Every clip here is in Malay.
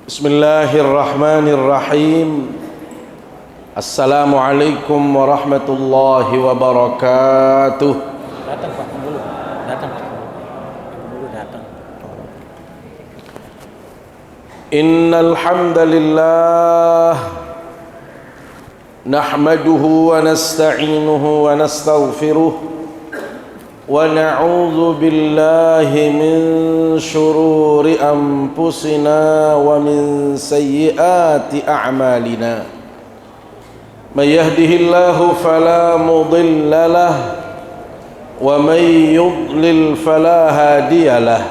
Bismillahirrahmanirrahim. Assalamualaikum warahmatullahi wabarakatuh. Datang Pak Pembulu, datang Pak Pembulu datang. Innal hamdalillah nahmaduhu wa nasta'inuhu wa nastaghfiruh wa na'udzu billahi min shururi anfusina wa min sayyiati a'malina. May yahdihillahu fala mudilla lahu wa may yudlil fala hadiya lahu.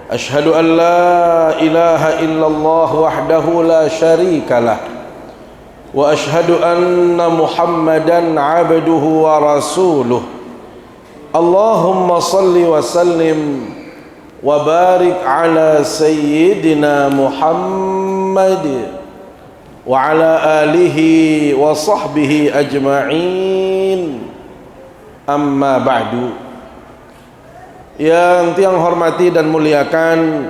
Ashhadu an la ilaha illallah wahdahu la syarika lah wa ashhadu anna Muhammadan abduhu wa rasuluh. Allahumma salli wa sallim wa barik ala sayyidina Muhammad wa ala alihi wa sahbihi ajma'in. Amma ba'du. Yang tiang hormati dan muliakan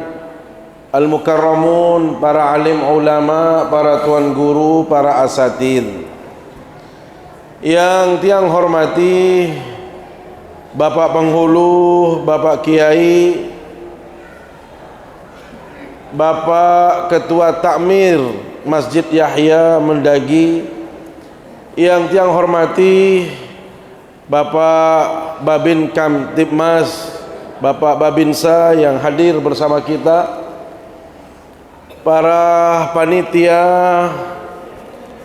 al-mukarramun, para alim ulama, para tuan guru, para asatidz. Yang tiang hormati Bapak penghulu, Bapak Kiai, Bapak Ketua Takmir Masjid Yahya Mendagi. Yang tiang hormati Bapak Babin Kamtibmas, Bapak Babinsa yang hadir bersama kita, para panitia,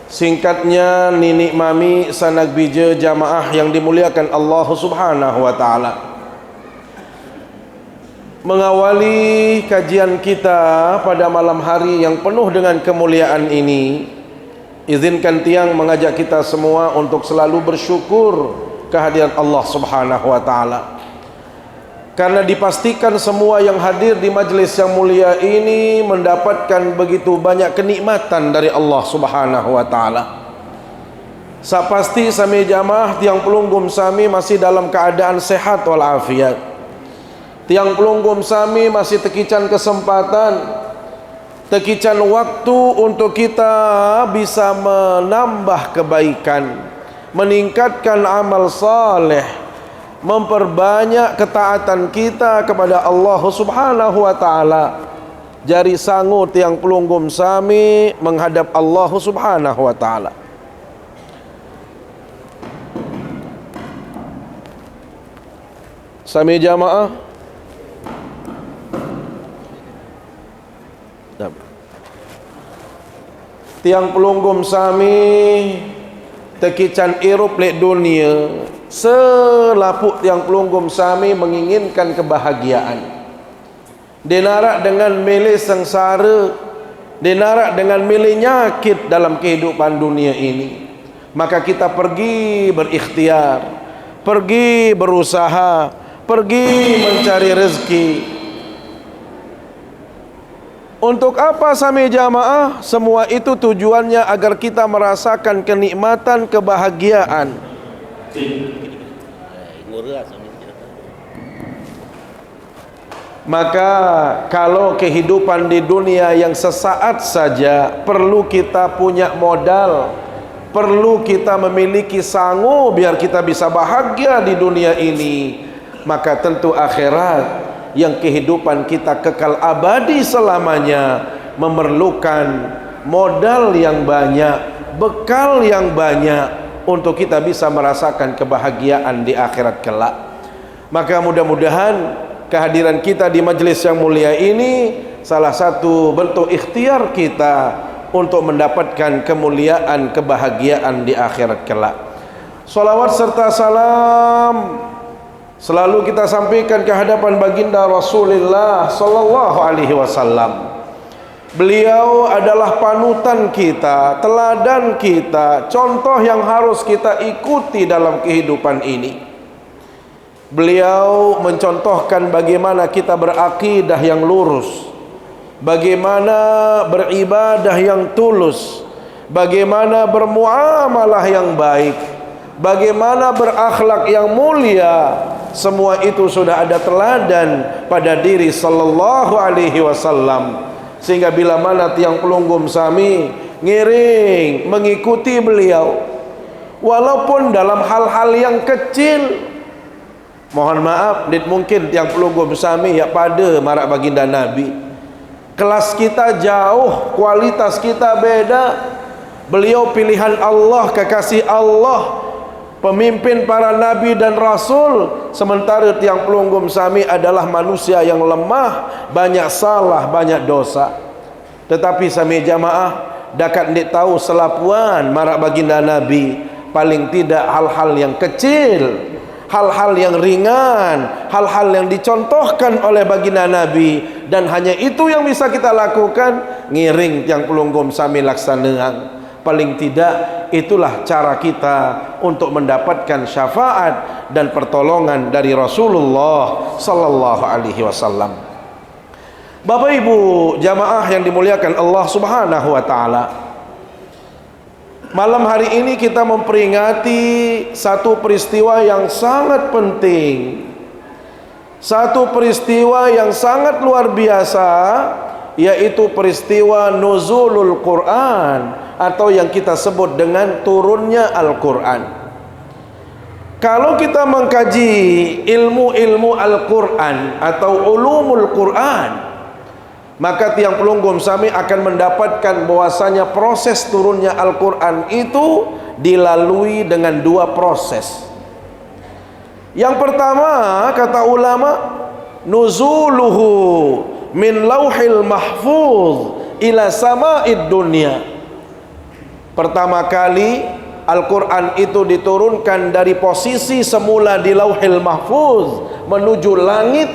singkatnya Nini Mami Sanak Bija jamaah yang dimuliakan Allah Subhanahu wa taala. Mengawali kajian kita pada malam hari yang penuh dengan kemuliaan ini, izinkan tiang mengajak kita semua untuk selalu bersyukur kehadiran Allah Subhanahu wa taala. Karena dipastikan semua yang hadir di majlis yang mulia ini mendapatkan begitu banyak kenikmatan dari Allah Subhanahu wa taala. Sapasti sami jamaah tiang pelunggum sami masih dalam keadaan sehat walafiat. Tiang pelunggum sami masih tekican kesempatan, tekican waktu untuk kita bisa menambah kebaikan, meningkatkan amal saleh, memperbanyak ketaatan kita kepada Allah Subhanahu wa taala. Jari sangu tiang pelunggum sami menghadap Allah Subhanahu wa taala. Sami jamaah, tiang pelunggum sami tekican irup lek dunia. Selapuk tiang pelunggum sami menginginkan kebahagiaan. Dinarak dengan milih sengsara, dinarak dengan milih nyakit dalam kehidupan dunia ini. Maka kita pergi berikhtiar, pergi berusaha, pergi mencari rezeki. Untuk apa sami jamaah? Semua itu tujuannya agar kita merasakan kenikmatan kebahagiaan. Maka kalau kehidupan di dunia yang sesaat saja perlu kita punya modal, perlu kita memiliki sangu biar kita bisa bahagia di dunia ini, maka tentu akhirat yang kehidupan kita kekal abadi selamanya memerlukan modal yang banyak, bekal yang banyak untuk kita bisa merasakan kebahagiaan di akhirat kelak. Maka mudah-mudahan kehadiran kita di majelis yang mulia ini salah satu bentuk ikhtiar kita untuk mendapatkan kemuliaan, kebahagiaan di akhirat kelak. Salawat serta salam selalu kita sampaikan ke hadapan baginda Rasulullah sallallahu alaihi wasallam. Beliau adalah panutan kita, teladan kita, contoh yang harus kita ikuti dalam kehidupan ini. Beliau mencontohkan bagaimana kita berakidah yang lurus, bagaimana beribadah yang tulus, bagaimana bermuamalah yang baik, bagaimana berakhlak yang mulia. Semua itu sudah ada teladan pada diri sallallahu alaihi wasallam. sehingga bila mana tiang pelunggum sami ngiring mengikuti beliau walaupun dalam hal-hal yang kecil. Mohon maaf, mungkin tiang pelunggum sami ya pada marak baginda Nabi, kelas kita jauh, kualitas kita beda. Beliau pilihan Allah, kekasih Allah, pemimpin para nabi dan rasul, sementara tiang pelunggum sami adalah manusia yang lemah, banyak salah, banyak dosa. Tetapi sami jamaah dakat ndik tahu selapuan marak baginda Nabi, paling tidak hal-hal yang kecil, hal-hal yang ringan, hal-hal yang dicontohkan oleh baginda Nabi, dan hanya itu yang bisa kita lakukan, ngiring tiang pelunggum sami laksanakan. Paling tidak itulah cara kita untuk mendapatkan syafaat dan pertolongan dari Rasulullah sallallahu alaihi wasallam. Bapak Ibu jamaah yang dimuliakan Allah Subhanahu wa taala, malam hari ini kita memperingati satu peristiwa yang sangat penting, satu peristiwa yang sangat luar biasa, yaitu peristiwa nuzulul Quran, atau yang kita sebut dengan turunnya Al-Quran. Kalau kita mengkaji ilmu-ilmu Al-Quran atau ulumul Quran, maka tiang pelunggum sami akan mendapatkan bahwasanya proses turunnya Al-Quran itu dilalui dengan dua proses. Yang pertama, kata ulama, nuzuluhu min lauhil mahfuz ila sama'id dunya. Pertama kali Al-Quran itu diturunkan dari posisi semula di lauhil mahfuz menuju langit,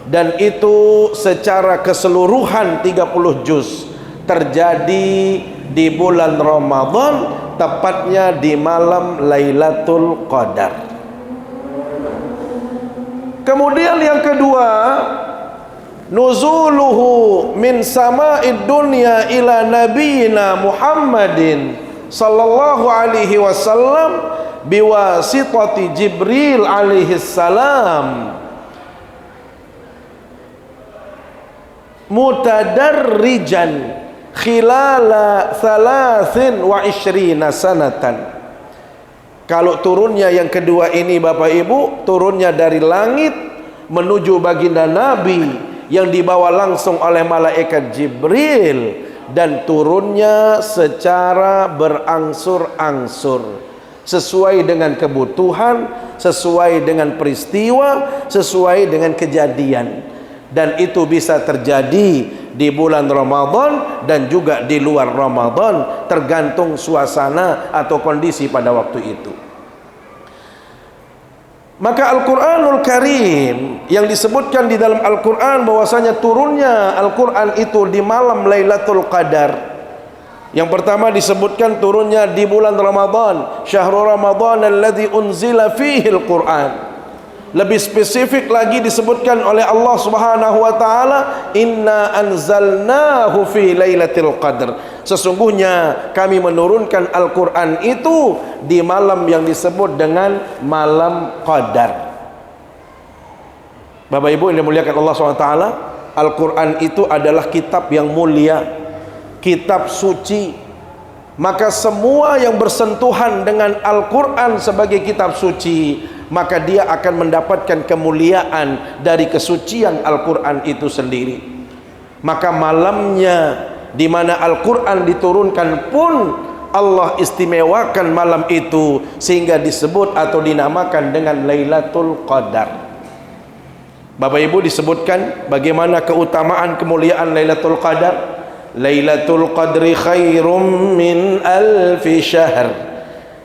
dan itu secara keseluruhan 30 juz terjadi di bulan Ramadan, tepatnya di malam Lailatul Qadar. Kemudian yang kedua, nuzuluhu min sama'id dunya ila nabiyina Muhammadin sallallahu alaihi wasallam biwasitati Jibril alaihi salam mutadarrijan khilala 23 sanatan. Kalau turunnya yang kedua ini Bapak Ibu, turunnya dari langit menuju baginda Nabi yang dibawa langsung oleh malaikat Jibril, dan turunnya secara berangsur-angsur sesuai dengan kebutuhan, sesuai dengan peristiwa, sesuai dengan kejadian, dan itu bisa terjadi di bulan Ramadan dan juga di luar Ramadan, tergantung suasana atau kondisi pada waktu itu. Maka Al-Quranul Karim yang disebutkan di dalam Al-Quran bahwasanya turunnya Al-Quran itu di malam Lailatul Qadar. Yang pertama disebutkan turunnya di bulan Ramadan, syahrul Ramadan alladzi unzila fihi Al-Quran. Lebih spesifik lagi disebutkan oleh Allah Subhanahu wa taala, inna anzalnahu fi lailatul qadr. Sesungguhnya kami menurunkan Al-Quran itu di malam yang disebut dengan malam Qadar. Bapak Ibu yang dimuliakan Allah SWT, Al-Quran itu adalah kitab yang mulia, kitab suci. Maka semua yang bersentuhan dengan Al-Quran sebagai kitab suci, maka dia akan mendapatkan kemuliaan dari kesucian Al-Quran itu sendiri. Maka malamnya di mana Al-Quran diturunkan pun Allah istimewakan malam itu sehingga disebut atau dinamakan dengan Lailatul Qadar. Bapak Ibu, disebutkan bagaimana keutamaan kemuliaan Lailatul Qadar. Lailatul Qadri khairum min alfi syahr.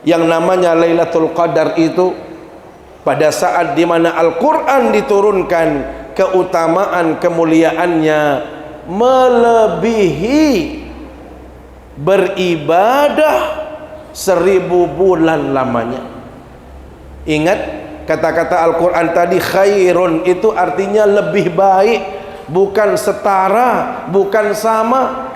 Yang namanya Lailatul Qadar itu pada saat di mana Al-Quran diturunkan, keutamaan kemuliaannya melebihi beribadah 1000 bulan lamanya. Ingat kata-kata Al-Quran tadi, khairun itu artinya lebih baik, bukan setara, bukan sama.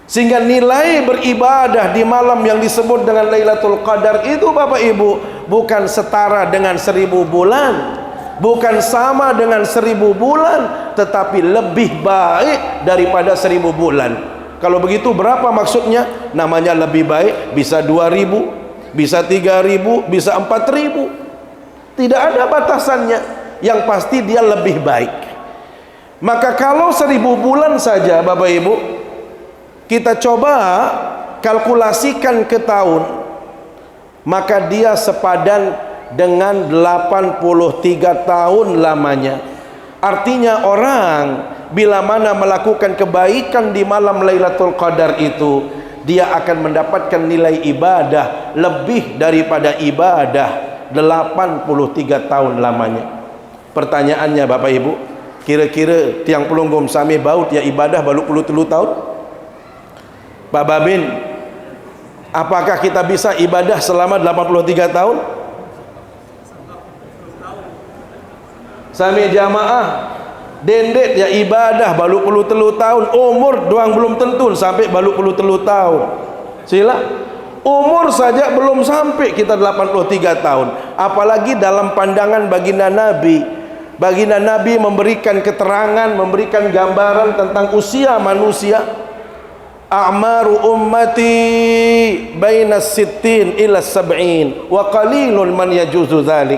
Sehingga nilai beribadah di malam yang disebut dengan Lailatul Qadar itu Bapak Ibu bukan setara dengan 1000 bulan, Bukan sama dengan 1000 bulan, tetapi lebih baik daripada 1000 bulan. Kalau begitu berapa maksudnya? Namanya lebih baik, bisa 2000, bisa 3000, bisa 4000. Tidak ada batasannya. Yang pasti dia lebih baik. Maka kalau 1000 bulan saja Bapak Ibu, kita coba kalkulasikan ke tahun, maka dia sepadan dengan 83 tahun lamanya. Artinya orang bila mana melakukan kebaikan di malam Lailatul Qadar itu, dia akan mendapatkan nilai ibadah lebih daripada ibadah 83 tahun lamanya. Pertanyaannya Bapak Ibu, kira-kira tiang pelonggom sami baut ya ibadah balu puluh telu tahun? Pak Babin, apakah kita bisa ibadah selama 83 tahun? Sami jamaah dendet ya ibadah balu puluh telu tahun, umur doang belum tentu sampai balu puluh telu tahun. Sila umur saja belum sampai kita 83 tahun, apalagi dalam pandangan baginda Nabi. Baginda Nabi memberikan keterangan, memberikan gambaran tentang usia manusia. A'maru ummati baina sittin ila sab'in wa qalilun man yajuzu dzalik.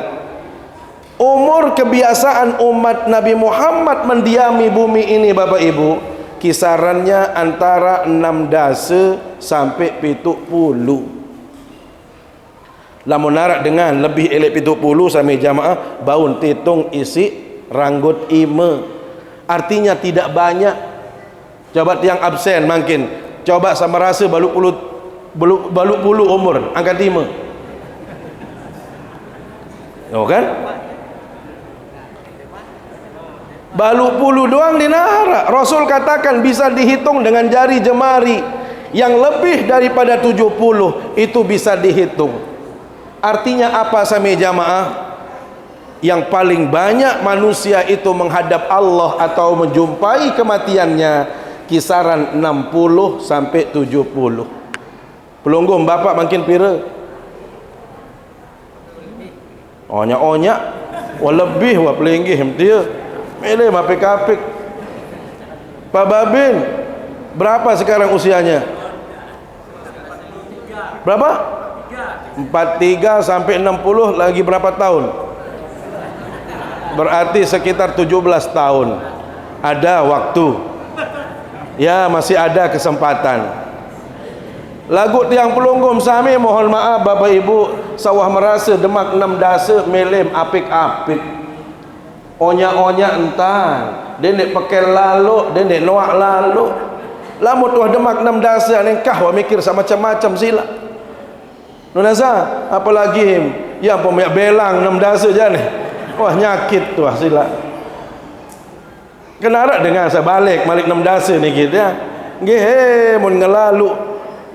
Umur kebiasaan umat Nabi Muhammad mendiami bumi ini Bapak Ibu, kisarannya antara 6 dasa sampai 70. Lamun narak dengan lebih elek 70 sami jamaah baun titung isi ranggut ime. Artinya tidak banyak. Coba tiang absen makin. Coba sama rasa balu puluh umur angkat 5. Oh kan? Balu puluh doang dinarak. Rasul katakan bisa dihitung dengan jari jemari. Yang lebih daripada 70 itu bisa dihitung. Artinya apa sami jamaah? Yang paling banyak manusia itu menghadap Allah atau menjumpai kematiannya kisaran 60 sampai 70. Pelonggom bapak makin pira? Onyak-onyak wah lebih wah pelinggih dia. Mele mapik-apik. Pak Babin berapa sekarang usianya? Berapa? 43 sampai 60 lagi berapa tahun? Berarti sekitar 17 tahun. Ada waktu. Ya masih ada kesempatan. Lagu tiang pelonggom sami mohon maaf Bapak Ibu, sawah merasa demak 6 dasa melem apik-apik. Onyak-onyak entan, denek pakai lalu, denek noak lalu. Lamu tuah demak 6 dasa nengkah wa mikir sama macam-macam sila. Nunasa, apalagi yang pemiak belang 6 dasa jane. Wah nyakit tuah sila. Kenara dengan saya balik 6 dasa ni kita. Nggih mun ngelalu.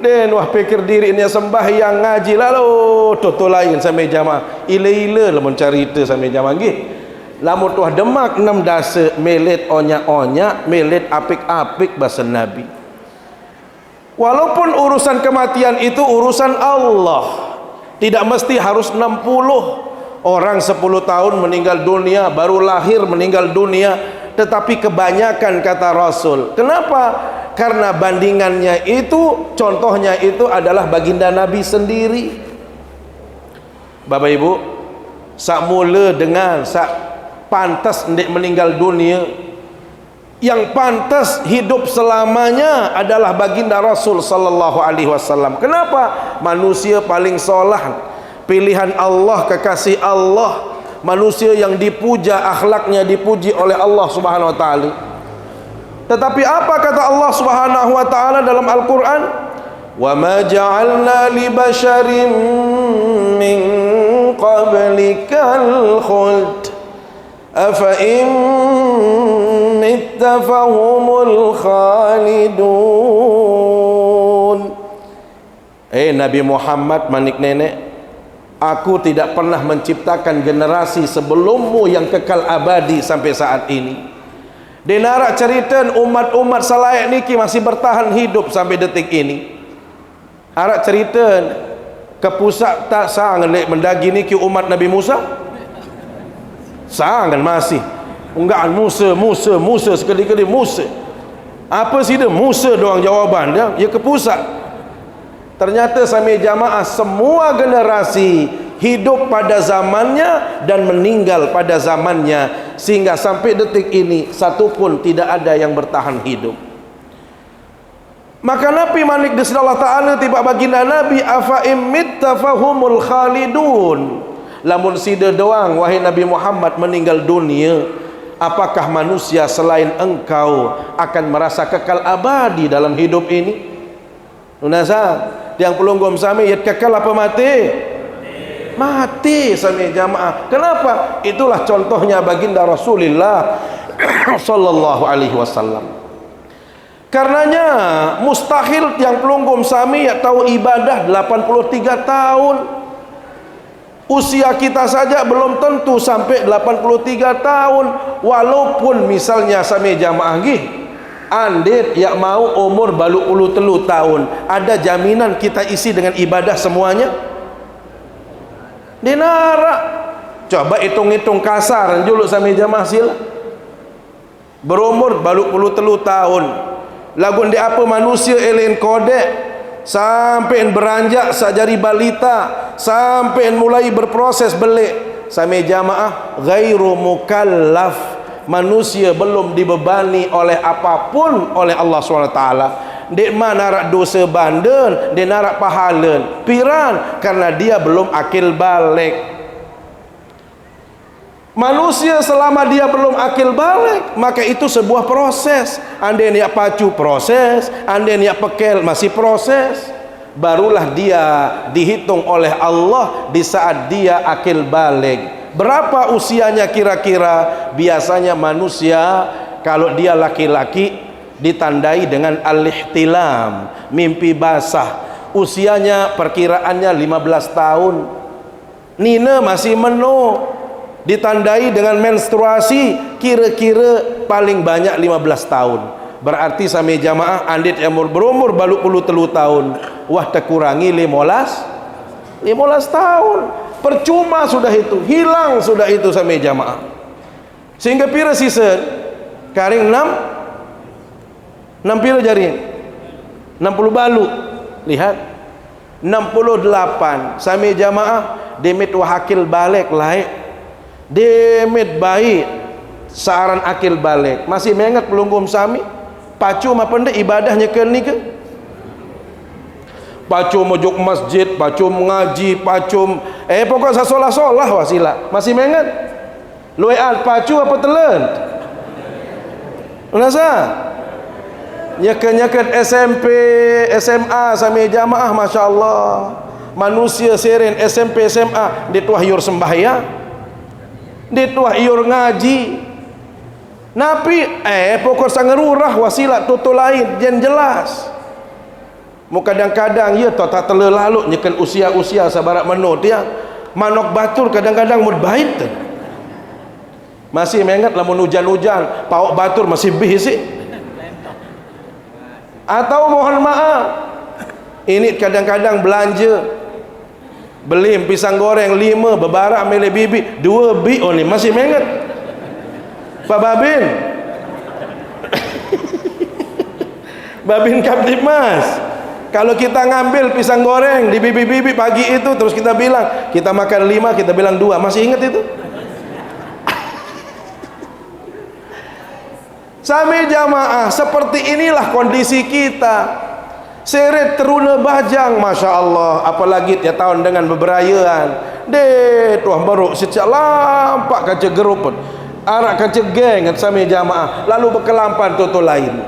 Den wah pikir diri ni sembahyang ngaji lalu toto lain sampai jamaah. Ile-ile lamun carita sampai jamaah nggih. Lamun tuah demak 6 dasa melet onyak-onyak, melet apik-apik bahasa Nabi. Walaupun urusan kematian itu urusan Allah. Tidak mesti harus 60. Orang 10 tahun meninggal dunia, baru lahir meninggal dunia, tetapi kebanyakan kata Rasul. Kenapa? Karena bandingannya itu, contohnya itu adalah baginda Nabi sendiri. Bapak Ibu, sak mula dengan sak pantas ndik meninggal dunia, yang pantas hidup selamanya adalah baginda Rasul sallallahu alaihi wasallam. Kenapa? Manusia paling solah, pilihan Allah, kekasih Allah, manusia yang dipuja, akhlaknya dipuji oleh Allah Subhanahu wa taala. Tetapi apa kata Allah Subhanahu wa taala dalam Al-Qur'an? Wa ma ja'alna li basharin min qablikal khuld afa in mitta fahumul khalidun. Nabi Muhammad manik nenek, aku tidak pernah menciptakan generasi sebelummu yang kekal abadi sampai saat ini. Denarak cerita umat-umat salayak niki masih bertahan hidup sampai detik ini. Arak cerita ke pusat tak sang lek mendagi niki umat Nabi Musa. Sangat masih unggaan Musa sekali-kali Musa. Apa sih dia Musa doang jawaban dia, ke pusat. Ternyata sami jamaah semua generasi hidup pada zamannya dan meninggal pada zamannya, sehingga sampai detik ini satu pun tidak ada yang bertahan hidup. Maka Nabi manik di Allah Ta'ala tiba baginda Nabi, afa imitta fahumul khalidun. Lamun sida doang wahai Nabi Muhammad meninggal dunia, apakah manusia selain engkau akan merasa kekal abadi dalam hidup ini? Nunasa yang pelunggum sami ya kekal apa mati? Mati sami jamaah. Kenapa? Itulah contohnya baginda Rasulullah sallallahu alaihi wasallam. Karenanya mustahil yang pelunggum sami ya tahu ibadah 83 tahun. Usia kita saja belum tentu sampai 83 tahun. Walaupun misalnya sami jamaah gih, andit yang mau umur balu puluh telu tahun, ada jaminan kita isi dengan ibadah semuanya? Dinara. Coba hitung-hitung kasar dulu sami jamaah sila. Berumur balu puluh telu tahun. Lagun di apa manusia elin kodek sampai beranjak sajari balita, sampai mulai berproses belik, sami jamaah ghairu mukallaf, manusia belum dibebani oleh apapun oleh Allah SWT. Dek mana narak dosa bandan, dia narak pahala piran, karena dia belum akil balik. Manusia selama dia belum akil balik, maka itu sebuah proses. Andai niat pacu proses, andai niat pekel masih proses. Barulah dia dihitung oleh Allah di saat dia akil balik. Berapa usianya kira-kira? Biasanya manusia kalau dia laki-laki ditandai dengan al-ihtilam, mimpi basah. Usianya perkiraannya 15 tahun. Nina masih meno, ditandai dengan menstruasi kira-kira paling banyak 15 tahun. Berarti sami jamaah andit yang berumur balu puluh telu tahun, wah terkurangi 15 tahun. Percuma sudah itu, hilang sudah itu sami jamaah. Sehingga pira sisa karing 6 pira jari 60 balu. Lihat 68 sami jamaah demit wahakil balik laik, demit baik saran akil balik. Masih mengat pelunggum sami pacu apa ndak ibadahnya ke ni ke? Pacu mojuk masjid, pacu mengaji, pacu pokok sasolah-solah wasilah. Masih mengat luiat pacu apa telan? Unasa nyakan SMP, SMA sami jamaah, Masya Allah. Manusia seren SMP, SMA dituah yur sembahyang, dituah yur ngaji. Napi pokok sangerurah wasilah tutu lain jen jelas. Mu kadang-kadang ya tak tele lalu nyekan usia-usia sabarak menut dia manok batur kadang-kadang mud bait. Masih mengat lamun hujan-hujan pauk batur masih bisi. Atau mohon maaf, ini kadang-kadang belanja beli pisang goreng 5 bebarak milih bibi 2 bi ni masih mengat Pak Babin Babin Kaptimas, kalau kita ngambil pisang goreng di bibi-bibi pagi itu terus kita bilang kita makan 5, kita bilang 2, masih ingat itu? Sami jamaah, seperti inilah kondisi kita. Seret teruna bajang, Masya Allah. Apalagi tiap tahun dengan beberayaan. Tuah baru sejak lampak kaca gerupun, arak kaca geng sami jamaah, lalu berkelampan tutu lain.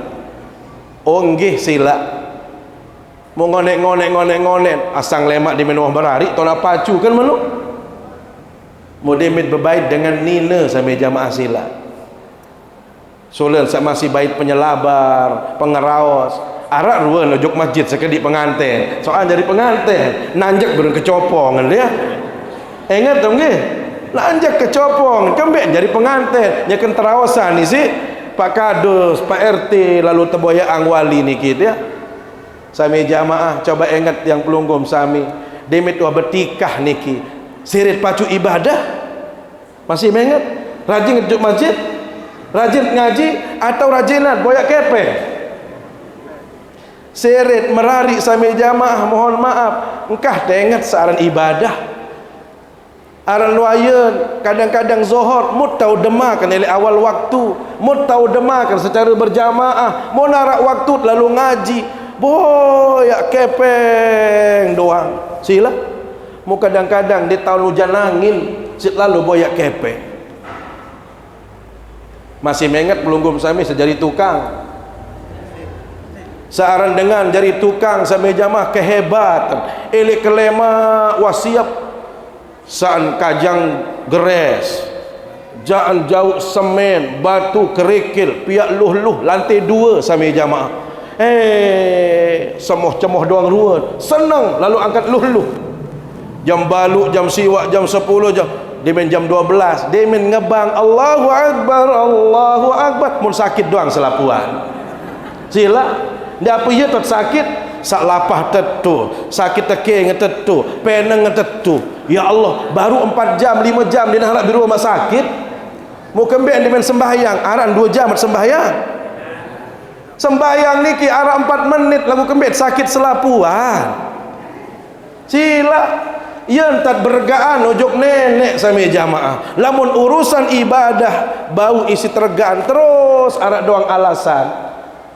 Onggih sila mau ngonek asang lemak di menuah berari tolak pacu kan menu mau demit berbait dengan nina sami jamaah sila. Solen masih bait penyelabar, pengeraos. Arak ruan ojok masjid sekali pengantin. Soal dari pengantin, nanjak bereng kecopongan dia. Ingat dong nggih? Nanjak kecopong, kembek jadi pengantin. Nyaken terawasan ni sih Pak Kadus, Pak RT, lalu teboya angwali niki dia. Sami jamaah coba ingat yang pelunggum sami. Demit wa bertikah niki. Sirit pacu ibadah. Masih mengat? Rajin duduk masjid, rajin ngaji, atau rajinan boyak kepeng? Seret merari sambil jamaah, mohon maaf, engkah tengat searan ibadah. Aran luayan kadang-kadang zuhur mut tahu demakan oleh awal waktu, mut tahu demakan secara berjamaah, mau narak waktu lalu ngaji, boyak kepeng doang. Sila mau kadang-kadang di tahun hujan angin lalu boyak kepeng. Masih mengingat pelunggum sami sejari tukang. Searan dengan jari tukang sampai jamaah kehebatan. Elik kelema wasiap saan kajang geres, jaan jauh semen, batu kerikil, piak luh-luh, lantai 2 sampai jamaah. Semoh-cemoh doang ruan. Senang lalu angkat luh-luh. Jam baluk, jam siwak, jam 10, Demen jam 12, demen ngebang Allahu Akbar, Allahu Akbar. Mun sakit doang selapuan. Sila, dia apa ya tot sakit? Sak lapah tetu, sakit tekeng tetu, peneng tetu. Ya Allah, baru 4 jam, 5 jam dia nak di rumah sakit. Mau kembali demen sembahyang, aran 2 jam sembahyang. Sembahyang niki aran 4 menit lagu kembali sakit selapuan. Sila yang tak bergaan ojok nenek sampai jamaah. Lamun urusan ibadah bau isi tergaan terus arak doang alasan.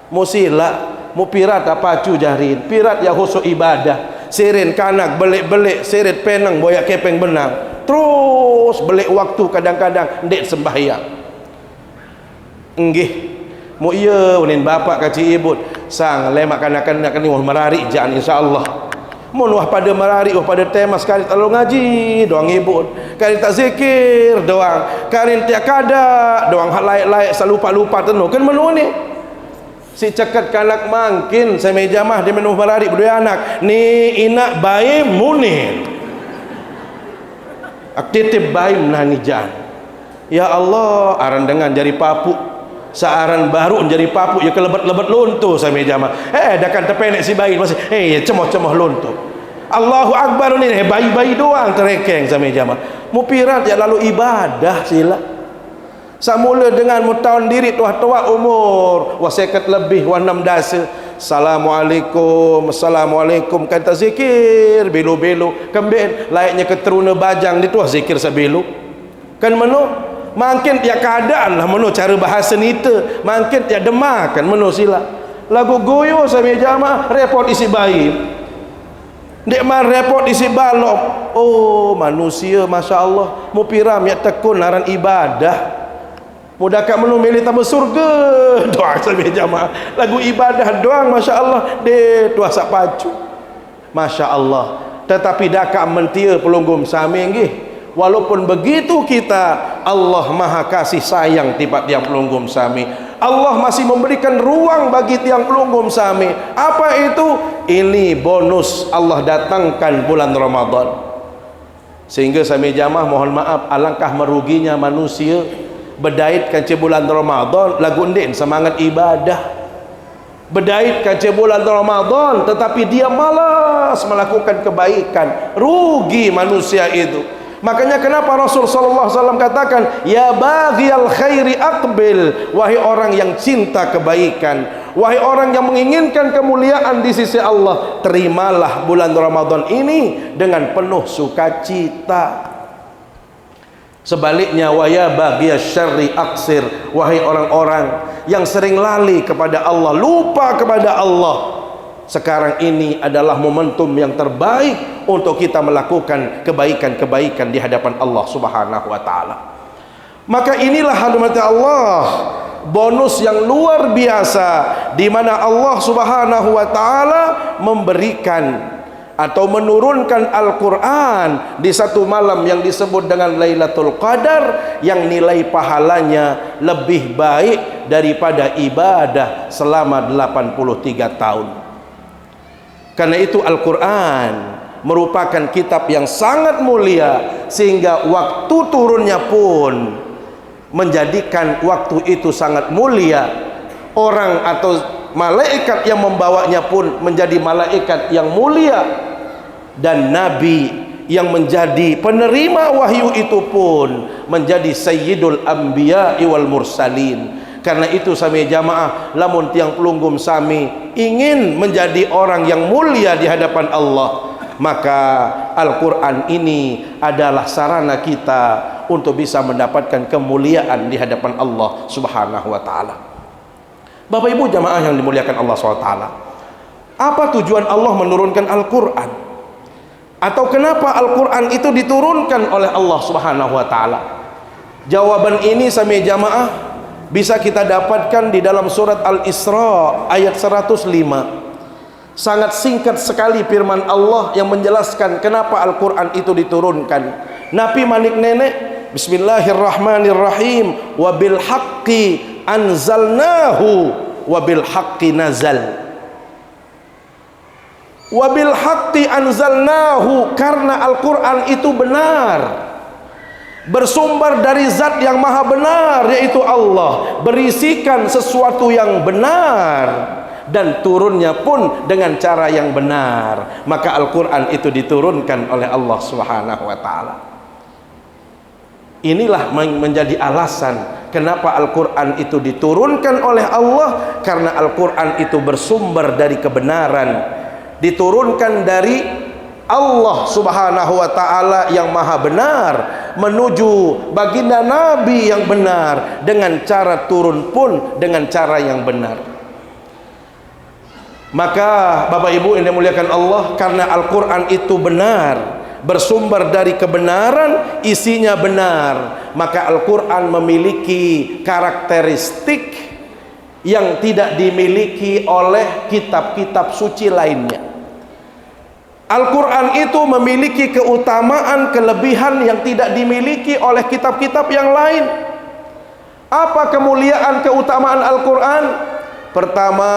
Musila mu pirat apa cu jarin pirat ya khusus ibadah sirin kanak belik-belik sirit penang boyak kepeng benang terus belik waktu kadang-kadang ndek sembahyang nggih mu iya unin bapak kaci ibu sang lemak kanak-kanak ni merari jan insyaallah mun wah pada merari wah pada tema sekali tolong ngaji doang ibu kali tak zikir doang kali tiak kada doang hal layak-layak salupa-lupa tenu kan menu ni si cekat kanak mangkin saya jamah di menuh merari berdua anak ni inak bayi munir aktif bayi menani jan ya Allah aran dengan jari papu searan baru jari papu ya kelebet-lebet luntuh saya jamah dakan terpenek si bayi masih cemoh-cemoh luntuh Allahu Akbar ni bayi-bayi doang terekeng saya jamah mupirat ya lalu ibadah sila samula dengan mutahun diri tua-tua umur wasekat lebih wa 6 dasa Assalamualaikum kata zikir belu-belu kembali layaknya keteruna bajang di tuah zikir sebelu kan menu makin ya keadaan lah menu cara bahasa nita makin ya demakan menu sila lagu goyo sampai jamaah repot isi bayi dek mah repot isi balok oh manusia Masya Allah mu piram ya tekun aran ibadah mudah kat menu milih tambah surga doa sampai jamaah lagu ibadah doang Masya Allah deh doa sak pacu Masya Allah tetapi dakak mentia pelunggum sami nggih walaupun begitu kita Allah maha kasih sayang tiap tiang pelunggum sami Allah masih memberikan ruang bagi tiang pelunggum sami apa itu ini bonus Allah datangkan bulan Ramadan sehingga sami jamaah mohon maaf alangkah meruginya manusia berdait kaca bulan Ramadan lagu ndin semangat ibadah berdait kaca bulan Ramadan tetapi dia malas melakukan kebaikan rugi manusia itu makanya kenapa Rasul sallallahu alaihi wasallam katakan ya baghiyal khairi aqbil wahai orang yang cinta kebaikan wahai orang yang menginginkan kemuliaan di sisi Allah terimalah bulan Ramadan ini dengan penuh sukacita. Sebaliknya waya bagiyas syarri aksir wahai orang-orang yang sering lali kepada Allah lupa kepada Allah sekarang ini adalah momentum yang terbaik untuk kita melakukan kebaikan-kebaikan di hadapan Allah Subhanahu wa taala maka inilah hadirat Allah bonus yang luar biasa di mana Allah Subhanahu wa taala memberikan atau menurunkan Al-Quran di satu malam yang disebut dengan Lailatul Qadar yang nilai pahalanya lebih baik daripada ibadah selama 83 tahun. Karena itu Al-Quran merupakan kitab yang sangat mulia sehingga waktu turunnya pun menjadikan waktu itu sangat mulia. Orang atau malaikat yang membawanya pun menjadi malaikat yang mulia dan nabi yang menjadi penerima wahyu itu pun menjadi sayyidul anbiya wal mursalin. Karena itu sami jamaah, lamun tiang pelunggum sami ingin menjadi orang yang mulia di hadapan Allah, maka Al-Quran ini adalah sarana kita untuk bisa mendapatkan kemuliaan di hadapan Allah subhanahu wa ta'ala. Bapak ibu jamaah yang dimuliakan Allah SWT, apa tujuan Allah menurunkan Al-Quran? Atau kenapa Al-Quran itu diturunkan oleh Allah subhanahu wa ta'ala? Jawaban ini sami jamaah bisa kita dapatkan di dalam surat Al-Isra ayat 105. Sangat singkat sekali firman Allah yang menjelaskan kenapa Al-Quran itu diturunkan. Nabi manik nenek, Bismillahirrahmanirrahim, wabil haqqi anzalnahu wabil haqqi nazal. Wabil haqqi anzalnahu, karena Al-Quran itu benar, bersumber dari zat yang maha benar, yaitu Allah, berisikan sesuatu yang benar, dan turunnya pun dengan cara yang benar. Maka Al-Quran itu diturunkan oleh Allah subhanahu wa ta'ala. Inilah menjadi alasan kenapa Al-Quran itu diturunkan oleh Allah, karena Al-Quran itu bersumber dari kebenaran, diturunkan dari Allah subhanahu wa ta'ala yang maha benar menuju baginda Nabi yang benar, dengan cara turun pun dengan cara yang benar. Maka Bapak Ibu yang dimuliakan Allah, karena Al-Quran itu benar, bersumber dari kebenaran, isinya benar, maka Al-Quran memiliki karakteristik yang tidak dimiliki oleh kitab-kitab suci lainnya. Al-Quran itu memiliki keutamaan, kelebihan yang tidak dimiliki oleh kitab-kitab yang lain. Apa kemuliaan keutamaan Al-Quran? Pertama,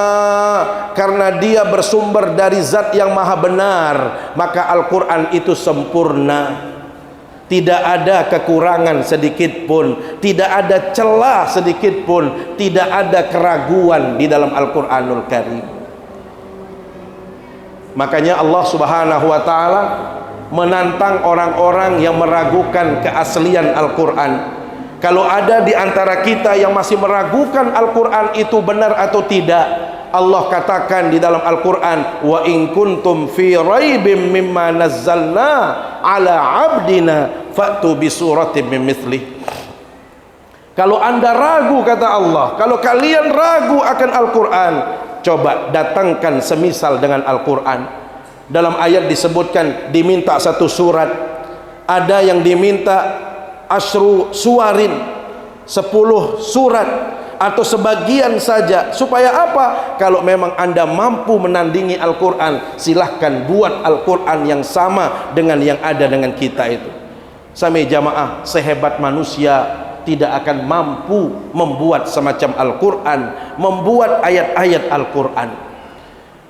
karena dia bersumber dari zat yang maha benar, maka Al-Quran itu sempurna, tidak ada kekurangan sedikit pun, tidak ada celah sedikit pun, tidak ada keraguan di dalam Al-Quranul Karim. Makanya Allah subhanahu wa ta'ala menantang orang-orang yang meragukan keaslian Al-Quran. Kalau ada di antara kita yang masih meragukan Al-Quran itu benar atau tidak, Allah katakan di dalam Al-Quran, wa in kuntum fi raibim mimma nazzalna ala abdina fa'tu bi suratin min mithlih. Kalau anda ragu, kata Allah, kalau kalian ragu akan Al-Quran, coba datangkan semisal dengan Al-Quran. Dalam ayat disebutkan diminta satu surat, ada yang diminta asyru suwarin, 10 surat atau sebagian saja. Supaya apa? Kalau memang anda mampu menandingi Al-Quran, silahkan buat Al-Quran yang sama dengan yang ada dengan kita itu. Sami jamaah, sehebat manusia tidak akan mampu membuat semacam Al-Quran, membuat ayat-ayat Al-Quran.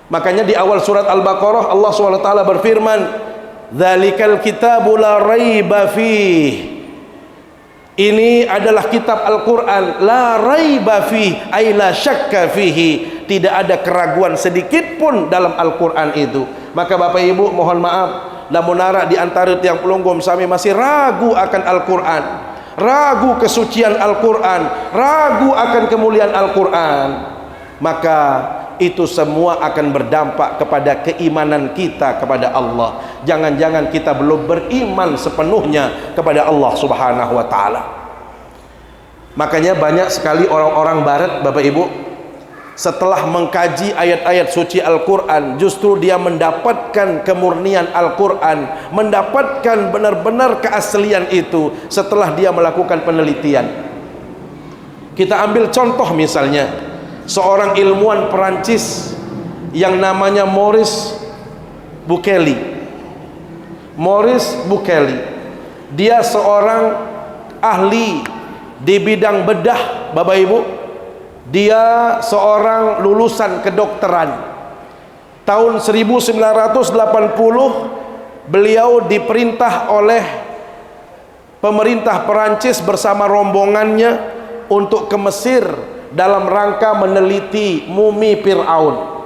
Makanya di awal surat Al-Baqarah Allah SWT berfirman, dzalikal kitabu la raiba fih. Ini adalah kitab Al-Quran, la raiba fih, ay la syakka fihi, tidak ada keraguan sedikit pun dalam Al-Quran itu. Maka Bapak Ibu mohon maaf, lamun nara di antara tiang pelunggum sami masih ragu akan Al-Quran, ragu kesucian Al-Quran, ragu akan kemuliaan Al-Quran, maka itu semua akan berdampak kepada keimanan kita kepada Allah. Jangan-jangan kita belum beriman sepenuhnya kepada Allah subhanahu wa ta'ala. Makanya banyak sekali orang-orang barat, Bapak Ibu, setelah mengkaji ayat-ayat suci Al-Quran, justru dia mendapatkan kemurnian Al-Quran, mendapatkan benar-benar keaslian itu setelah dia melakukan penelitian. Kita ambil contoh misalnya seorang ilmuwan Perancis yang namanya Maurice Bucaille. Maurice Bucaille, dia seorang ahli di bidang bedah, Bapak Ibu. Dia seorang lulusan kedokteran. Tahun 1980 beliau diperintah oleh pemerintah Perancis bersama rombongannya untuk ke Mesir dalam rangka meneliti mumi Fir'aun.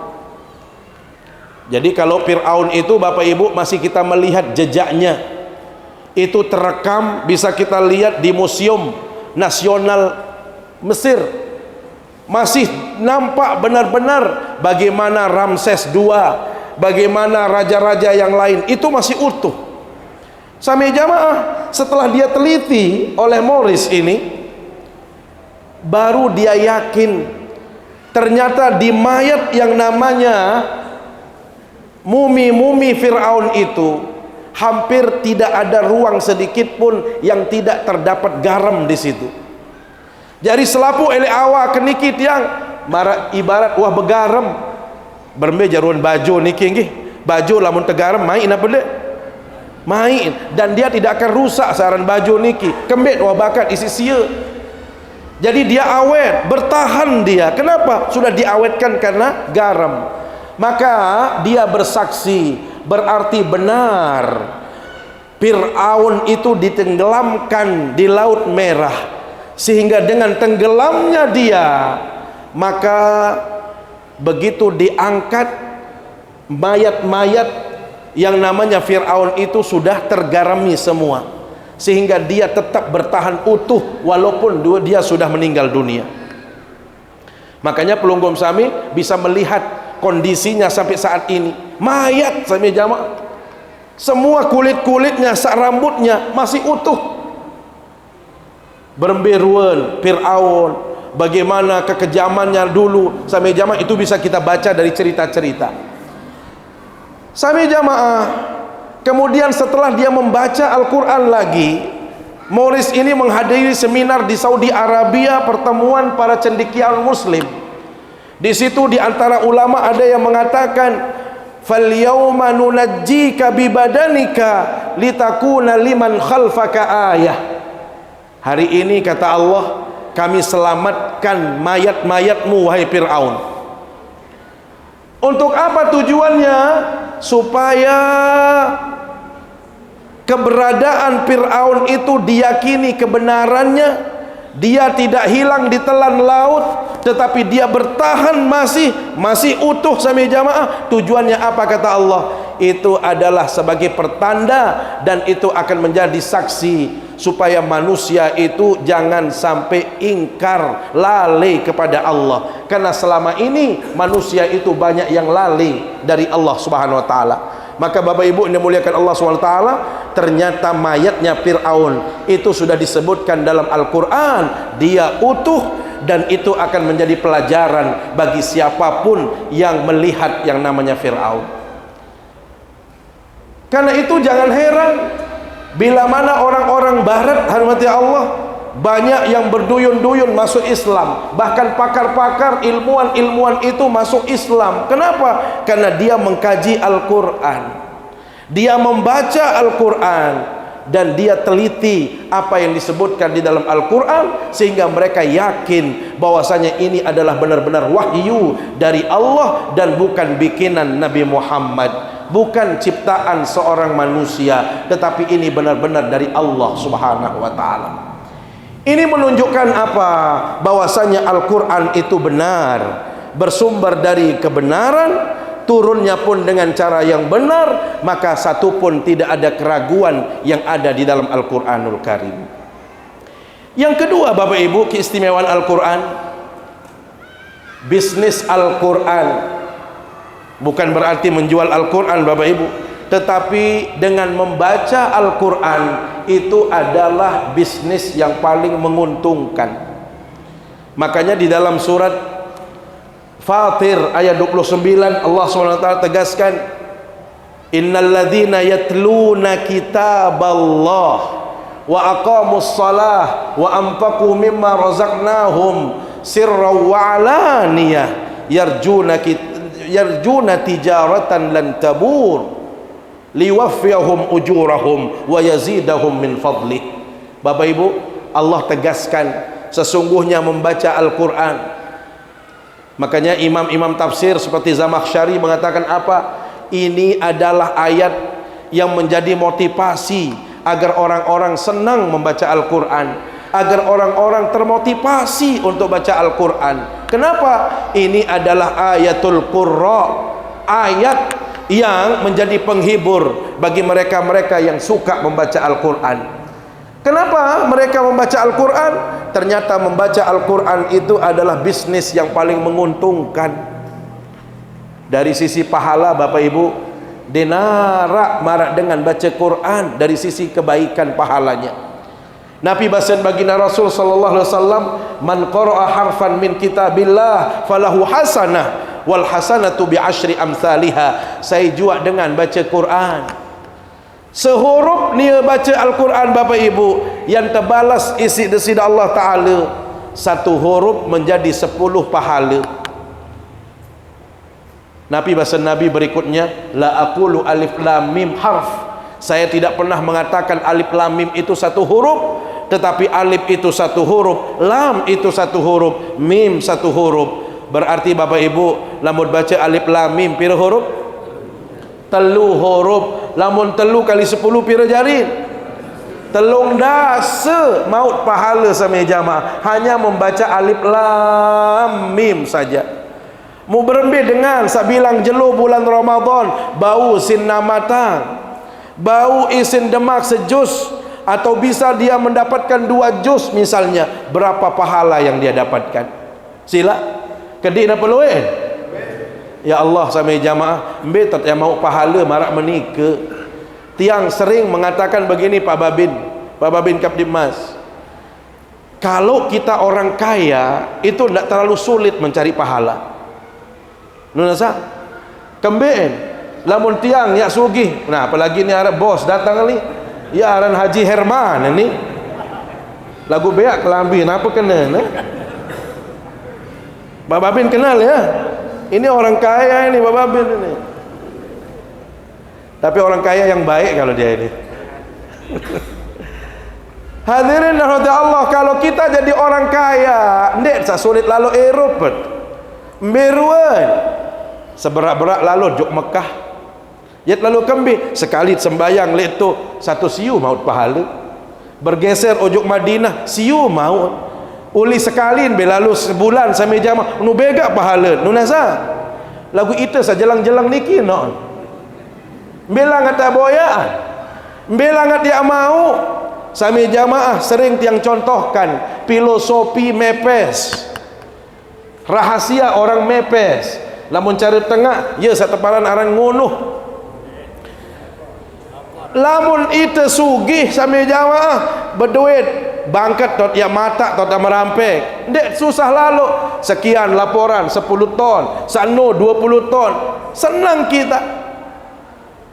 Jadi kalau Fir'aun itu Bapak Ibu masih kita melihat jejaknya, itu terekam, bisa kita lihat di Museum Nasional Mesir. Masih nampak benar-benar bagaimana Ramses II, bagaimana raja-raja yang lain, itu masih utuh. Sami jamaah, setelah dia teliti oleh Morris ini, baru dia yakin ternyata di mayat yang namanya mumi-mumi Fir'aun itu hampir tidak ada ruang sedikit pun yang tidak terdapat garam di situ. Jadi selapu ele awak keniki tiang mara ibarat wah begaram berme jaruan baju niki nggih. Baju lamun tegaram main apa dek? Main, dan dia tidak akan rusak saran baju niki. Kembet wah bakat isi sia. Jadi dia awet, bertahan dia. Kenapa? Sudah diawetkan karena garam. Maka dia bersaksi, berarti benar Fir'aun itu ditenggelamkan di Laut Merah. Sehingga dengan tenggelamnya dia, maka begitu diangkat mayat-mayat yang namanya Fir'aun itu sudah tergarami semua, sehingga dia tetap bertahan utuh walaupun dia sudah meninggal dunia. Makanya pelunggum sami bisa melihat kondisinya sampai saat ini. Mayat sami jamaah, semua kulit-kulitnya, rambutnya masih utuh. Beremberuan Fir'aun, bagaimana kekejamannya dulu sami jamaah, itu bisa kita baca dari cerita-cerita sami jamaah. Kemudian setelah dia membaca Al-Quran lagi, Morris ini menghadiri seminar di Saudi Arabia, pertemuan para cendekiawan muslim. Di situ di antara ulama ada yang mengatakan, fal yauma nunajjika bi badanika litakuna liman khalfaka ayah. Hari ini kata Allah, kami selamatkan mayat-mayatmu wahai Fir'aun. Untuk apa tujuannya? Supaya keberadaan Fir'aun itu diyakini kebenarannya, dia tidak hilang di telan laut, tetapi dia bertahan masih utuh sami jamaah. Tujuannya apa kata Allah? Itu adalah sebagai pertanda, dan itu akan menjadi saksi supaya manusia itu jangan sampai ingkar, lalai kepada Allah. Karena selama ini manusia itu banyak yang lalai dari Allah Subhanahu wa taala. Maka Bapak Ibu yang dimuliakan Allah Subhanahu wa taala, ternyata mayatnya Fir'aun itu sudah disebutkan dalam Al-Qur'an, dia utuh, dan itu akan menjadi pelajaran bagi siapapun yang melihat yang namanya Fir'aun. Karena itu jangan heran bila mana orang-orang barat, hormati Allah, banyak yang berduyun-duyun masuk Islam. Bahkan pakar-pakar, ilmuwan-ilmuwan itu masuk Islam. Kenapa? Karena dia mengkaji Al-Quran, dia membaca Al-Quran, dan dia teliti apa yang disebutkan di dalam Al-Quran, sehingga mereka yakin bahwasanya ini adalah benar-benar wahyu dari Allah dan bukan bikinan Nabi Muhammad, bukan ciptaan seorang manusia, tetapi ini benar-benar dari Allah Subhanahu wa taala. Ini menunjukkan apa? Bahwasanya Al-Quran itu benar, bersumber dari kebenaran, turunnya pun dengan cara yang benar, maka satu pun tidak ada keraguan yang ada di dalam Al-Quranul Karim. Yang kedua Bapak Ibu, keistimewaan Al-Quran, bisnis Al-Quran. Bukan berarti menjual Al-Quran Bapak Ibu, tetapi dengan membaca Al-Quran itu adalah bisnis yang paling menguntungkan. Makanya di dalam surat Fatir ayat 29 Allah SWT tegaskan, innal ladzina yatluna kitaballah wa aqamus salah wa anfaqu mimma razaqnahum sirran wa alaniyah yarjuna tijaratan lan tabur liwaffiyahum ujurahum wa yazidahum min fadlih. Bapak Ibu, Allah tegaskan sesungguhnya membaca Al-Quran. Makanya imam-imam tafsir seperti Zamakhsyari mengatakan apa? Ini adalah ayat yang menjadi motivasi agar orang-orang senang membaca Al-Quran, agar orang-orang termotivasi untuk baca Al-Quran. Kenapa? Ini adalah ayatul qurra, ayat yang menjadi penghibur bagi mereka-mereka yang suka membaca Al-Quran. Kenapa mereka membaca Al-Quran? Ternyata membaca Al-Quran itu adalah bisnis yang paling menguntungkan. Dari sisi pahala Bapak Ibu, denarak marak dengan baca Quran. Dari sisi kebaikan pahalanya, Nabi bahasan baginda Rasul sallallahu alaihi wasallam, man qara'a harfan min kitabillah falahu hasanah wal hasanatu bi asyri amsalihha. Saya jua dengan baca Quran. Sehuruf dia baca Al-Quran Bapak Ibu, yang terbalas isi desida Allah Ta'ala, satu huruf menjadi 10 pahala. Nabi bahasan Nabi berikutnya, la aqulu alif lam mim harf. Saya tidak pernah mengatakan alif lam mim itu satu huruf, tetapi alif itu satu huruf, lam itu satu huruf, mim satu huruf. Berarti Bapak Ibu, lamun baca alif lam mim pira huruf? Telu huruf. Lamun telu kali 10 pira jari? Telung dasa. Maut pahala sama jamaah hanya membaca alif lam mim saja. Mu berembih dengan sabilang jelo bulan Ramadan, bau sinna matang, bau isin demak sejus, atau bisa dia mendapatkan 2 juz misalnya, berapa pahala yang dia dapatkan? Sila kedik nak perlu ya Allah sampai jamaah betot yang mau pahala marak menikah. Tiang sering mengatakan begini, Pak Babin Kapdimas, kalau kita orang kaya itu tidak terlalu sulit mencari pahala. Nunasa kembeen lamun tiang ya sugih, nah apalagi ni Arab bos datang ni ya aran Haji Herman ini lagu beak kelambi apa kena nah? Pak Babin kenal ya, ini orang kaya ini Pak Babin ini, tapi orang kaya yang baik kalau dia ini. Hadirin rahmati Allah, kalau kita jadi orang kaya ndek sulit lalu Eropa beruan seberak-berak lalu juk Mekah yat lalu kembi sekali sembayang leto satu siu maut pahala, bergeser ojuk Madinah siu maut, uli sekalin belalu sebulan sampai jamaah nu bega pahala nunasa lagu itu sajelang-jelang niki non belang kata boyaan belang kata dia mau sampai jamaah sering tiang contohkan filosofi mepes, rahasia orang mepes. Lamun cari tengah ya sateparan aran ngunuh. Lamun itu sugih sampai jamaah berduit bangkat tot ya mata tot merampek dek susah lalu sekian laporan 10 ton sano 20 ton senang kita.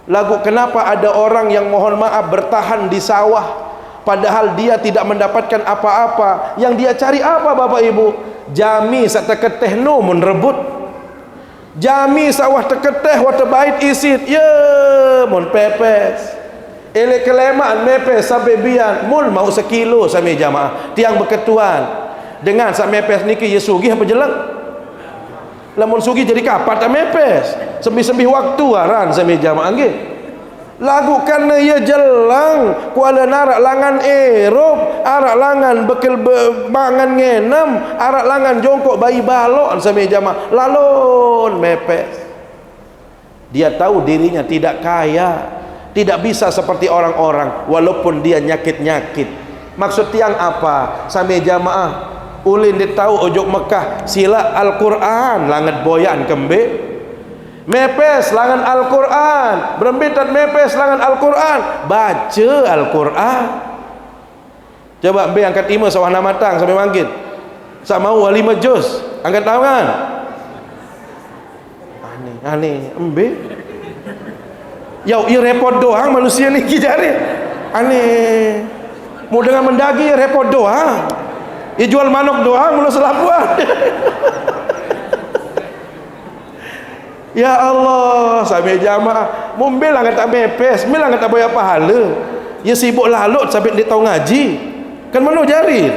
Lagu kenapa ada orang yang mohon maaf bertahan di sawah padahal dia tidak mendapatkan apa-apa. Yang dia cari apa Bapak Ibu? Jami sateketeh no mun rebut, jami sawah teketeh wata bait isit ye mun pepes ele kelemaan mepes sampai bian mun mau sekilo sampai jamaah tiang berketuan dengan sak mepes niki ye sugih apa jelek? Lamun sugih jadi kapat tak mepes sembi-sembi waktu aran sampai jamaah nggih. Lagu karena ia jelang kuala narak langan Erop, arak langan bekil bangan ngenam, arak langan jongkok bayi balok sampai jamaah lalon mepes. Dia tahu dirinya tidak kaya, tidak bisa seperti orang-orang walaupun dia nyakit-nyakit. Maksud tiang apa? Sampai jamaah ulin dia tahu ojok Mekah sila Al-Quran langat boyan kembe mepes langan Al-Quran, berembitan mepes langan Al-Quran, baca Al-Quran. Coba ambil angkat 5 sawah namatang sampai manggil sak mau 5 juz angkat tangan aneh ambil yau ia repot doang manusia ni jari aneh mau dengan mendagi repot doang ia jual manok doang mulu selapuan. Ya Allah sampai jamaah mumbil angkat tak mepes mil angkat tak bayar pahala ia sibuk lalut sampai dia tahu ngaji kan mana jari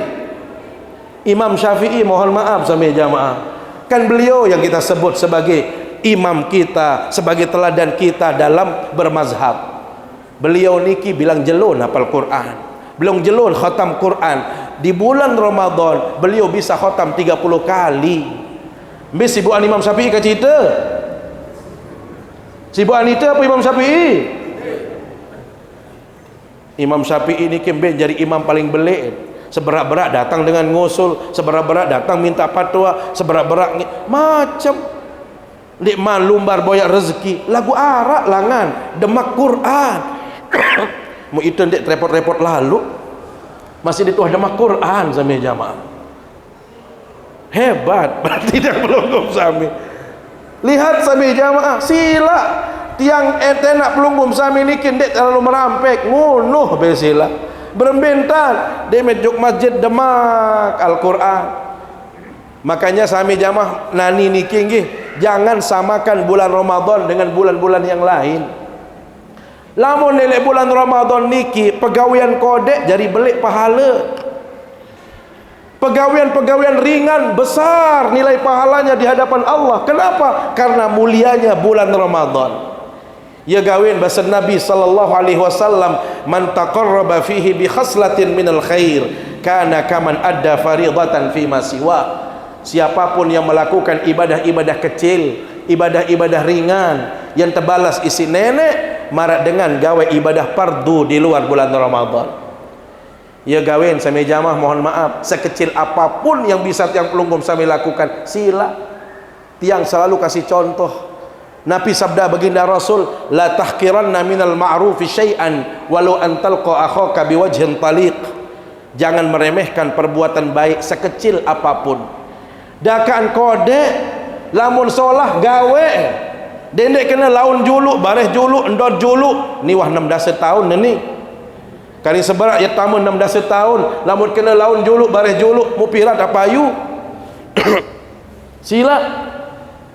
Imam Syafi'i mohon maaf sampai jamaah kan beliau yang kita sebut sebagai imam kita, sebagai teladan kita dalam bermazhab. Beliau niki bilang jelun hafal Quran, belum jelun khatam Quran. Di bulan Ramadan beliau bisa khatam 30 kali. Mbis ibu Imam Syafi'i ke cerita Sibuk Anita apa Imam Syafi'i? Imam Syafi'i ni kembali jadi imam paling belik. Seberat-berat datang dengan ngusul, seberat-berat datang minta fatwa, seberat-berat macam dik man lumbar boyak rezeki, lagu arak langan, demak Quran. Mu itu ndik repot-repot lalu masih dituah demak Quran sami jamaah. Hebat berarti dah pelunggum sami. Lihat sami jamaah, sila tiang nak pelunggum sami ni ndik terlalu merampek, ngunuh be sila. Berbentan di mejuk masjid demak Al-Quran. Makanya sami jamaah nani niki nggih, jangan samakan bulan Ramadan dengan bulan-bulan yang lain. Lamun nilai bulan Ramadan niki pegawaian kodek jadi belik pahala. Pegawaian-pegawaian ringan besar nilai pahalanya di hadapan Allah. Kenapa? Karena mulianya bulan Ramadan. Ya gawin bahasa Nabi sallallahu alaihi wasallam, man taqarraba fihi bi khaslatin minal khair kana kaman adda faridatan fi ma siwa. Siapapun yang melakukan ibadah-ibadah kecil, ibadah-ibadah ringan yang terbalas isi nenek, marak dengan gawe ibadah fardu di luar bulan Ramadan. Ya gawin sami jamaah, mohon maaf, sekecil apapun yang bisa tiang pelunggum sami lakukan, sila. Tiang selalu kasih contoh. Nabi sabda baginda Rasul, la tahqiranna minal ma'rufi syai'an walau an talqa akhaka biwajhin taliq. Jangan meremehkan perbuatan baik sekecil apapun. Dakaan kode lamun solah gawe dendek kena laun juluk, baris juluk, endot juluk, ni wah 16 tahun ni. Kali seberat ya tamu 16 tahun, lamun kena laun juluk, baris juluk, mu pirat apa ayu. Sila.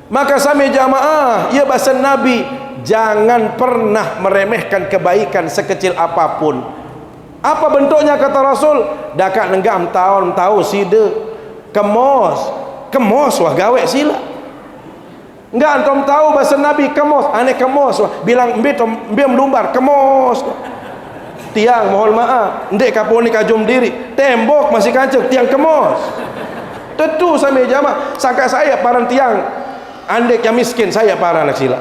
Maka sami jamaah, ya bahasa Nabi, jangan pernah meremehkan kebaikan sekecil apapun. Apa bentuknya kata Rasul? Dakak nenggam tahun tahu sida kemos wah gawe sila. Enggak antum tahu bahasa Nabi kemos, aneh kemos wah bilang mbe melumbar kemos. Tiang mohon maaf, ndek kapuni kajum diri, tembok masih kancek tiang kemos. Tentu sami jamaah, sangka saya parang tiang andek yang miskin saya parah nak sila.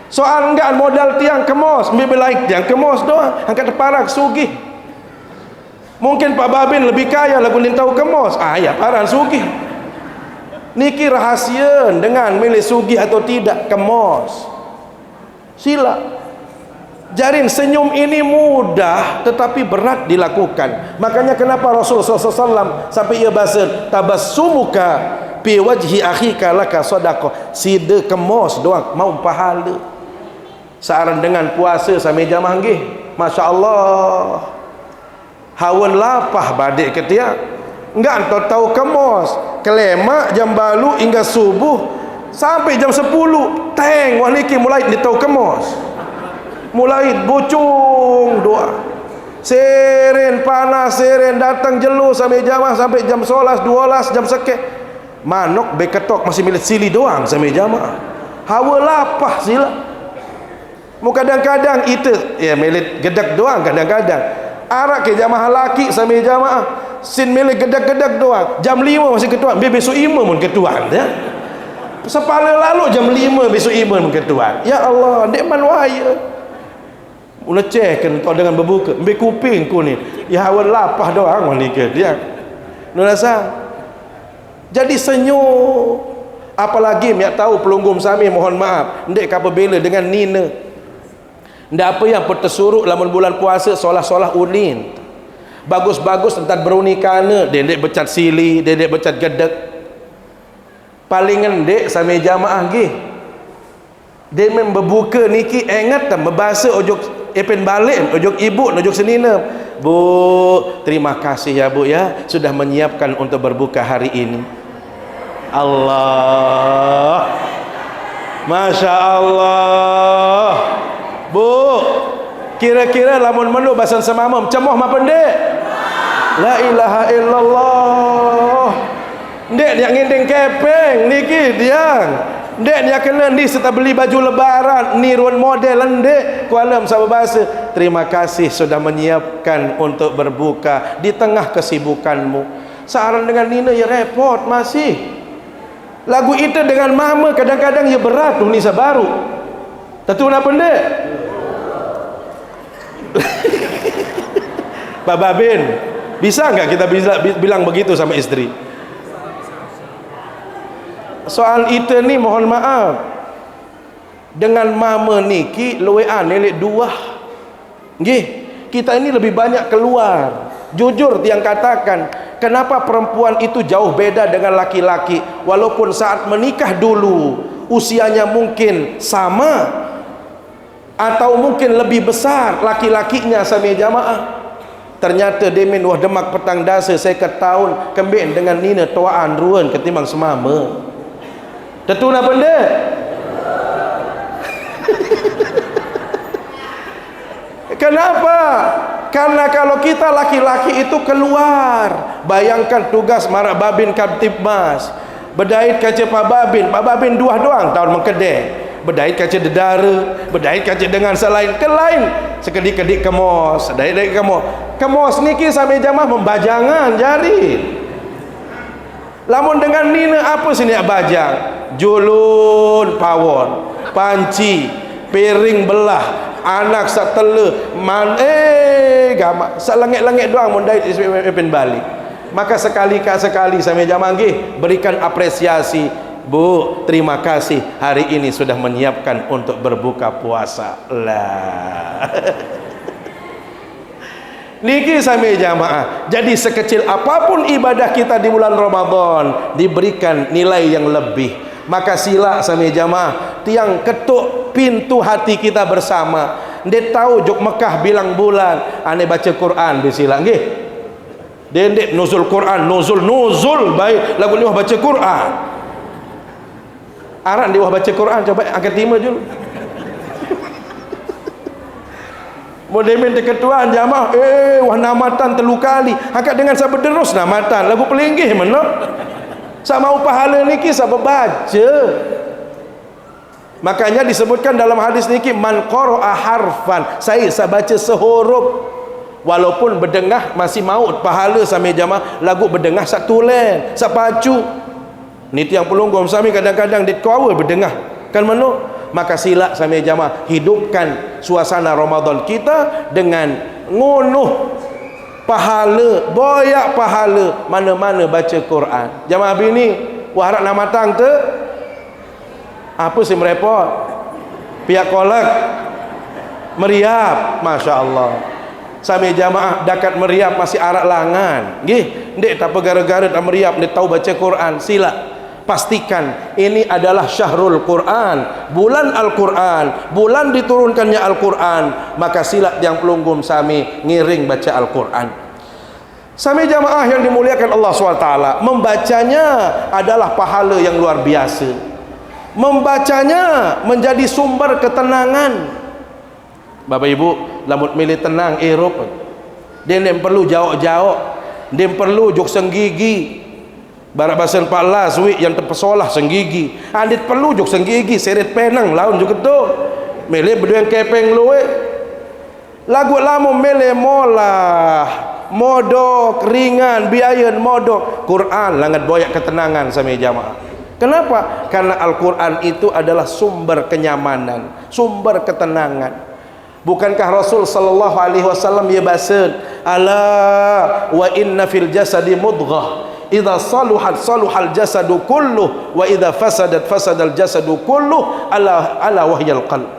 Soal enggak modal tiang kemos, mbe like tiang kemos doang, angkat parak sugih. Mungkin Pak Babin lebih kaya lagu din tahu kemos. Ya parah sugih. Niki rahasia dengan milih sugih atau tidak kemos. Sila. Jarin senyum ini mudah tetapi berat dilakukan. Makanya kenapa Rasulullah SAW sampai ia bahasa tabassumuka fi wajhi akhika laka sadaqah. Sida kemos doang mau pahala. Searan dengan puasa sami jamaah nggih. Masya-Allah. Hawan lapah badik ketia. Enggak entah tahu kemos. Kelemak jam balu hingga subuh sampai jam 10. Teng wah niki mulai ditau kemos. Mulai bucung doa. Seren panas, seren datang jelu sampai jamaah sampai jam 11, 12 jam sekek. Manok beketok masih milik sili doang sampai jamaah. Hawa lapah sila. Mu kadang-kadang itu ya milik gedek doang kadang-kadang. Arak ke jamaah laki sampai jamaah. Sin milik gedek-gedek doang. Jam 5 masih ketuan. Besok 5 mun ketuan ya. Sepala lalu jam 5 besok 5 mun ketuan. Ya Allah, dek man waya. Ula cehkan kau dengan berbuka. Ambil kuping ku ni. Ya hawan lapah doang ni ke dia. Nu rasa. Jadi senyum. Apalagi miak tahu pelunggum sami mohon maaf. Ndek apa bela dengan nina. Ndak apa yang tersuruh lamun bulan puasa solah-solah ulin. Bagus-bagus entar berunikana, dendek becat sili, dendek becat gedek. Paling endek sami jamaah nggih. Dia membuka niki ingat tak membahasa ojok epen balik ojok ibu ojok senina. Bu, terima kasih ya Bu ya sudah menyiapkan untuk berbuka hari ini. Allah, Masya Allah. Bu, kira-kira lamun menu bahasan semamam cemoh ma pendek. La ilaha illallah. Ndek dia nginding kepeng niki diang. Ndek dia kena ni serta beli baju lebaran niruan model ndek kualam sama bahasa. Terima kasih sudah menyiapkan untuk berbuka di tengah kesibukanmu. Searan dengan Nina ya repot masih. Lagu itu dengan mama kadang-kadang ya berat Nisa baru. Tentu nak pendek. Pak Babin, bisa nggak kita bilang begitu sama istri? Soal itu ni mohon maaf, dengan mama niki luwe anelek dua. Nggih, kita ini lebih banyak keluar. Jujur tiang katakan, kenapa perempuan itu jauh beda dengan laki-laki? Walaupun saat menikah dulu usianya mungkin sama atau mungkin lebih besar laki-lakinya sami jamaah. Ternyata demin wah demak petang dasa saya ketahun kembing dengan nina tuaan ruan ketimbang semama. Tentu nak benda. Kenapa? Karena kalau kita laki-laki itu keluar, bayangkan tugas Marak Babin Kaptibmas, berdait kaca Pak Babin dua doang tahun mengkedai, berdait kaca dedara, berdait kaca dengan selain ke lain, sekedik-kedik kemos, dait kemos niki sampai jamaah membajangan jari. Lamun dengan nina apa sini bajang? Julun pawon, panci, piring belah, anak sak tele gamak sak langit-langit doang mondai ipin balik. Maka sekali sampai jamaah nggih berikan apresiasi. Bu, terima kasih hari ini sudah menyiapkan untuk berbuka puasa lah. Niki sampai jamaah. Jadi sekecil apapun ibadah kita di bulan Ramadan diberikan nilai yang lebih. Maka sila sampai jamaah tiang ketuk pintu hati kita bersama. Dia tahu jok Mekah bilang bulan, ane baca Quran di sila nggih. Dia nuzul Quran, nuzul baik lagu ni baca Quran. Arak dia baca Quran coba angkat timah dulu. Modemin ketuaan jamaah wah namatan telu kali angkat dengan sabar terus namatan lagu pelinggih mana sama pahala niki sabar baca. Makanya disebutkan dalam hadis niki man qara'a harfan, saya baca sehuruf walaupun berdengah masih maut pahala sami jamaah lagu berdengah satu len sapacu ni tiang pelunggum sami kadang-kadang dikawal berdengah kan mana. Maka sila sami jamaah hidupkan suasana Ramadan kita dengan ngunuh pahala, boyak pahala mana-mana baca Quran. Jamaah bini warak nak matang tu apa sih merepot pihak kolak meriap, Masya Allah. Sami jamaah dekat meriap masih arak langan nggih ndek tak gara-gara tak meriap ndek tahu baca Quran. Sila pastikan ini adalah syahrul Quran, bulan Al-Quran, bulan diturunkannya Al-Quran. Maka sila yang pelunggum sami ngiring baca Al-Quran. Sami jamaah yang dimuliakan Allah SWT, membacanya adalah pahala yang luar biasa. Membacanya menjadi sumber ketenangan. Bapak Ibu lamut milih tenang Eropa dia perlu jauh-jauh, dia perlu jok senggigi barak basen Pak Laswi yang terpesolah senggigi. Andit perlu jok senggigi seret penang laun juga tu. Mele berdua kepeng luwe. Lagu lama mele molah, modok ringan, biaya modok. Quran langat boyak ketenangan sama jamaah. Kenapa? Karena Al-Quran itu adalah sumber kenyamanan, sumber ketenangan. Bukankah Rasul sallallahu alaihi wasallam ya basen, ala wa inna fil jasadi mudghah idza saluhat saluhal jasadu kulluh wa idza fasadat fasadal jasadu kulluh ala wahyal qalb.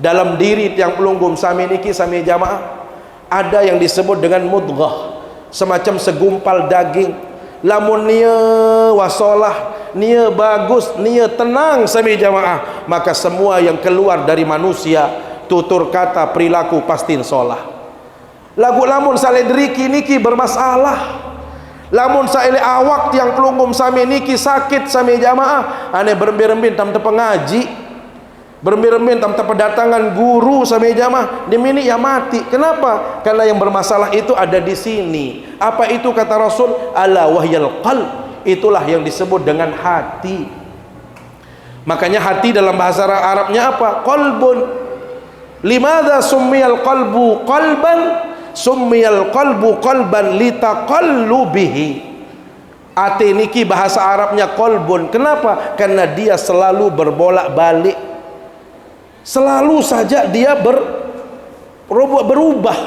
Dalam diri yang pelunggum sami niki sami jamaah ada yang disebut dengan mudghah, semacam segumpal daging. Lamun nia wasolah, nia bagus, nia tenang sami jamaah, maka semua yang keluar dari manusia tutur kata perilaku pasti insolah. Lagu lamun sale deriki niki bermasalah, lamun sale awak yang pelunggum sami niki sakit sami jamaah, ane berembin-rembin tam pengaji, berembin-rembin tam pendatangan guru sami jamaah, dimini ya mati. Kenapa? Karena yang bermasalah itu ada di sini. Apa itu kata Rasul? Ala wahyal qalb, itulah yang disebut dengan hati. Makanya hati dalam bahasa Arabnya apa? Qalbun. Limadha summiyal qalbu qalban? Summiyal qalbu qalban litaqallubihi. Ati niki bahasa Arabnya qalbun. Kenapa? Karena dia selalu berbolak-balik. Selalu saja dia berubah.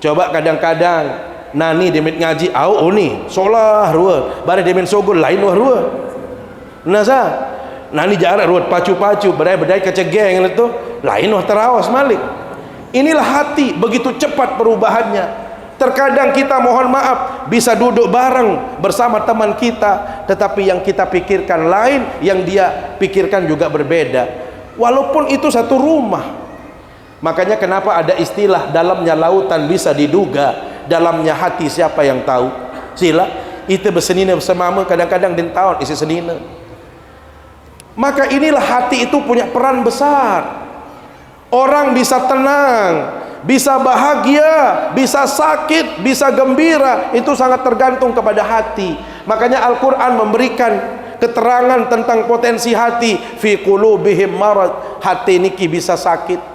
Coba kadang-kadang nani demit ngaji au ni solah rua, bare demen sogol lain wah rua. Nasa nani jarak rua pacu-pacu, badai-badai kecegeng itu lain wah terawas malik. Inilah hati, begitu cepat perubahannya. Terkadang kita mohon maaf bisa duduk bareng bersama teman kita, tetapi yang kita pikirkan lain, yang dia pikirkan juga berbeda. Walaupun itu satu rumah. Makanya kenapa ada istilah dalamnya lautan bisa diduga, dalamnya hati siapa yang tahu. Sila itu bersenina bersama kadang-kadang din tahun isi senina. Maka inilah hati itu punya peran besar. Orang bisa tenang, bisa bahagia, bisa sakit, bisa gembira, itu sangat tergantung kepada hati. Makanya Al-Quran memberikan keterangan tentang potensi hati. Fi qulubihim marad, hati niki bisa sakit.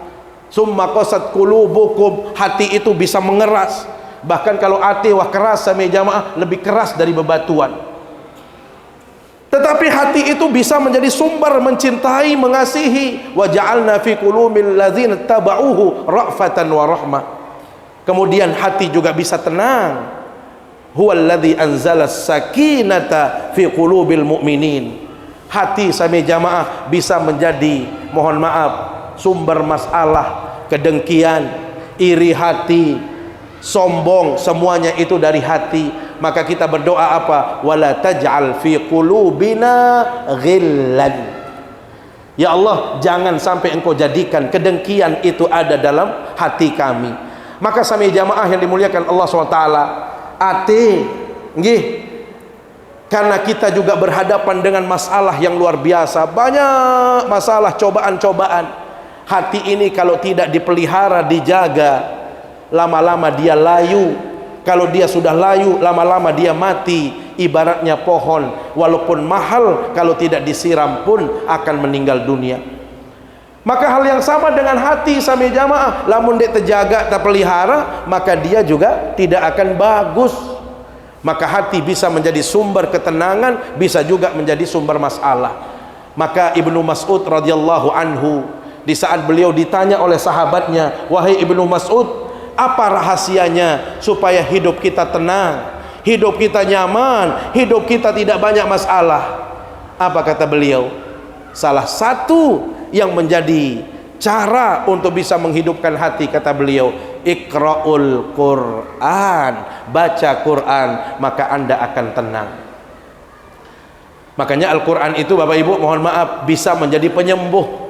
Summa qasat qulubukum, hati itu bisa mengeras. Bahkan kalau hati wah keras sama jamaah, lebih keras dari bebatuan. Tetapi hati itu bisa menjadi sumber mencintai, mengasihi. Wa ja'alna fi qulubil ladzina tabauhu ra'fatan wa rahmah. Kemudian hati juga bisa tenang. Huwallazi anzala sakinata fi qulubil mu'minin. Hati sami jamaah bisa menjadi, mohon maaf, sumber masalah, kedengkian, iri hati, sombong, semuanya itu dari hati. Maka kita berdoa apa? Wala taj'al fi qulubina ghillan. Ya Allah, jangan sampai engkau jadikan kedengkian itu ada dalam hati kami. Maka sami jamaah yang dimuliakan Allah SWT, ati nggih, karena kita juga berhadapan dengan masalah yang luar biasa, banyak masalah, cobaan-cobaan. Hati ini kalau tidak dipelihara, dijaga, lama-lama dia layu. Kalau dia sudah layu, lama-lama dia mati. Ibaratnya pohon, walaupun mahal, kalau tidak disiram pun akan meninggal dunia. Maka hal yang sama dengan hati sami jamaah, lamun dia terjaga, terpelihara, maka dia juga tidak akan bagus. Maka hati bisa menjadi sumber ketenangan, bisa juga menjadi sumber masalah. Maka Ibnu Mas'ud radhiyallahu anhu, di saat beliau ditanya oleh sahabatnya, wahai Ibnu Mas'ud, apa rahasianya supaya hidup kita tenang, hidup kita nyaman, hidup kita tidak banyak masalah? Apa kata beliau? Salah satu yang menjadi cara untuk bisa menghidupkan hati, kata beliau, Iqra'ul Qur'an, baca Quran, maka Anda akan tenang. Makanya Al-Quran itu Bapak Ibu mohon maaf bisa menjadi penyembuh.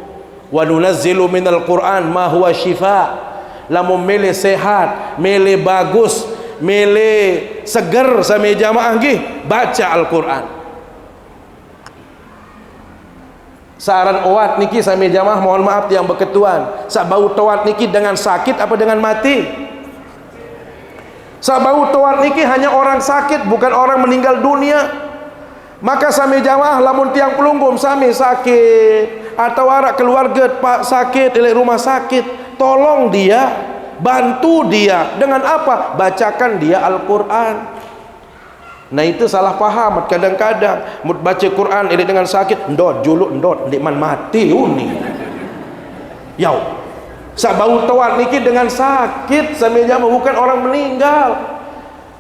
Wa nunazzilu minal Qur'an ma huwa syifa. Lamun mele sehat, mele bagus, mele seger sami jamaah nggih, baca Al-Qur'an. Saran oat niki sami jamaah mohon maaf yang berketuan, sak bau toat niki dengan sakit apa dengan mati? Sak bau toat niki hanya orang sakit, bukan orang meninggal dunia. Maka sami jamaah lamun tiang pelunggum sami sakit atau arak keluarga pak sakit di rumah sakit, tolong dia, bantu dia dengan apa? Bacakan dia Al-Quran. Nah itu salah paham kadang-kadang, mut baca Quran ini dengan sakit, ndot juluk ndot ndikman mati uni. Yau, sabau tawat niki dengan sakit sami jamaah, bukan orang meninggal.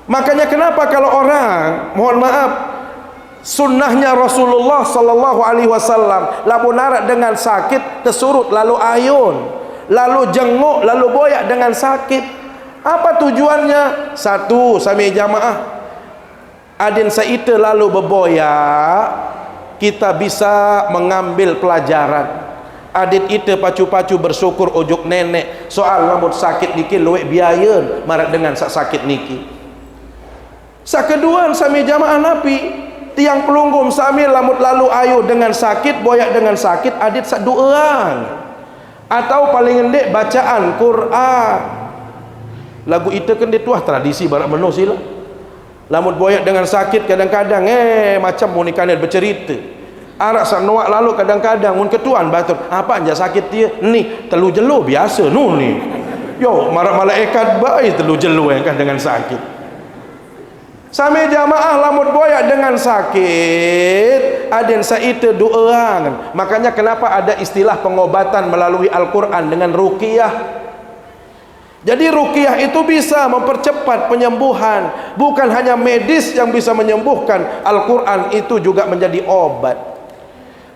Makanya kenapa kalau orang, mohon maaf, sunnahnya Rasulullah sallallahu alaihi wasallam, lamun narak dengan sakit tersurut lalu ayun, lalu jenguk, lalu boyak dengan sakit. Apa tujuannya? Satu, sami jamaah, adin saite lalu berboyak, kita bisa mengambil pelajaran. Adit itu pacu-pacu bersyukur ujuk nenek, soal lamun sakit niki luwek biayeun marak dengan sakit niki. Sakeduan sami jamaah napi, tiang pelunggum sami lamut lalu ayu dengan sakit, boyak dengan sakit, adit saduang atau paling endek bacaan Quran. Lagu itu kan dia tuah tradisi barat menu sila. Lamut boyak dengan sakit kadang-kadang macam munikanet bercerita. Arak sak noak lalu kadang-kadang mun ketuan batur, apa anja sakit dia? Ni telu jelu biasa nu ni. Yo marak malaikat baik telu jelu kan dengan sakit. Sami jamaah lamut boyak dengan sakit, aden saita dua orang. Makanya kenapa ada istilah pengobatan melalui Al-Quran dengan ruqyah. Jadi ruqyah itu bisa mempercepat penyembuhan. Bukan hanya medis yang bisa menyembuhkan, Al-Quran itu juga menjadi obat.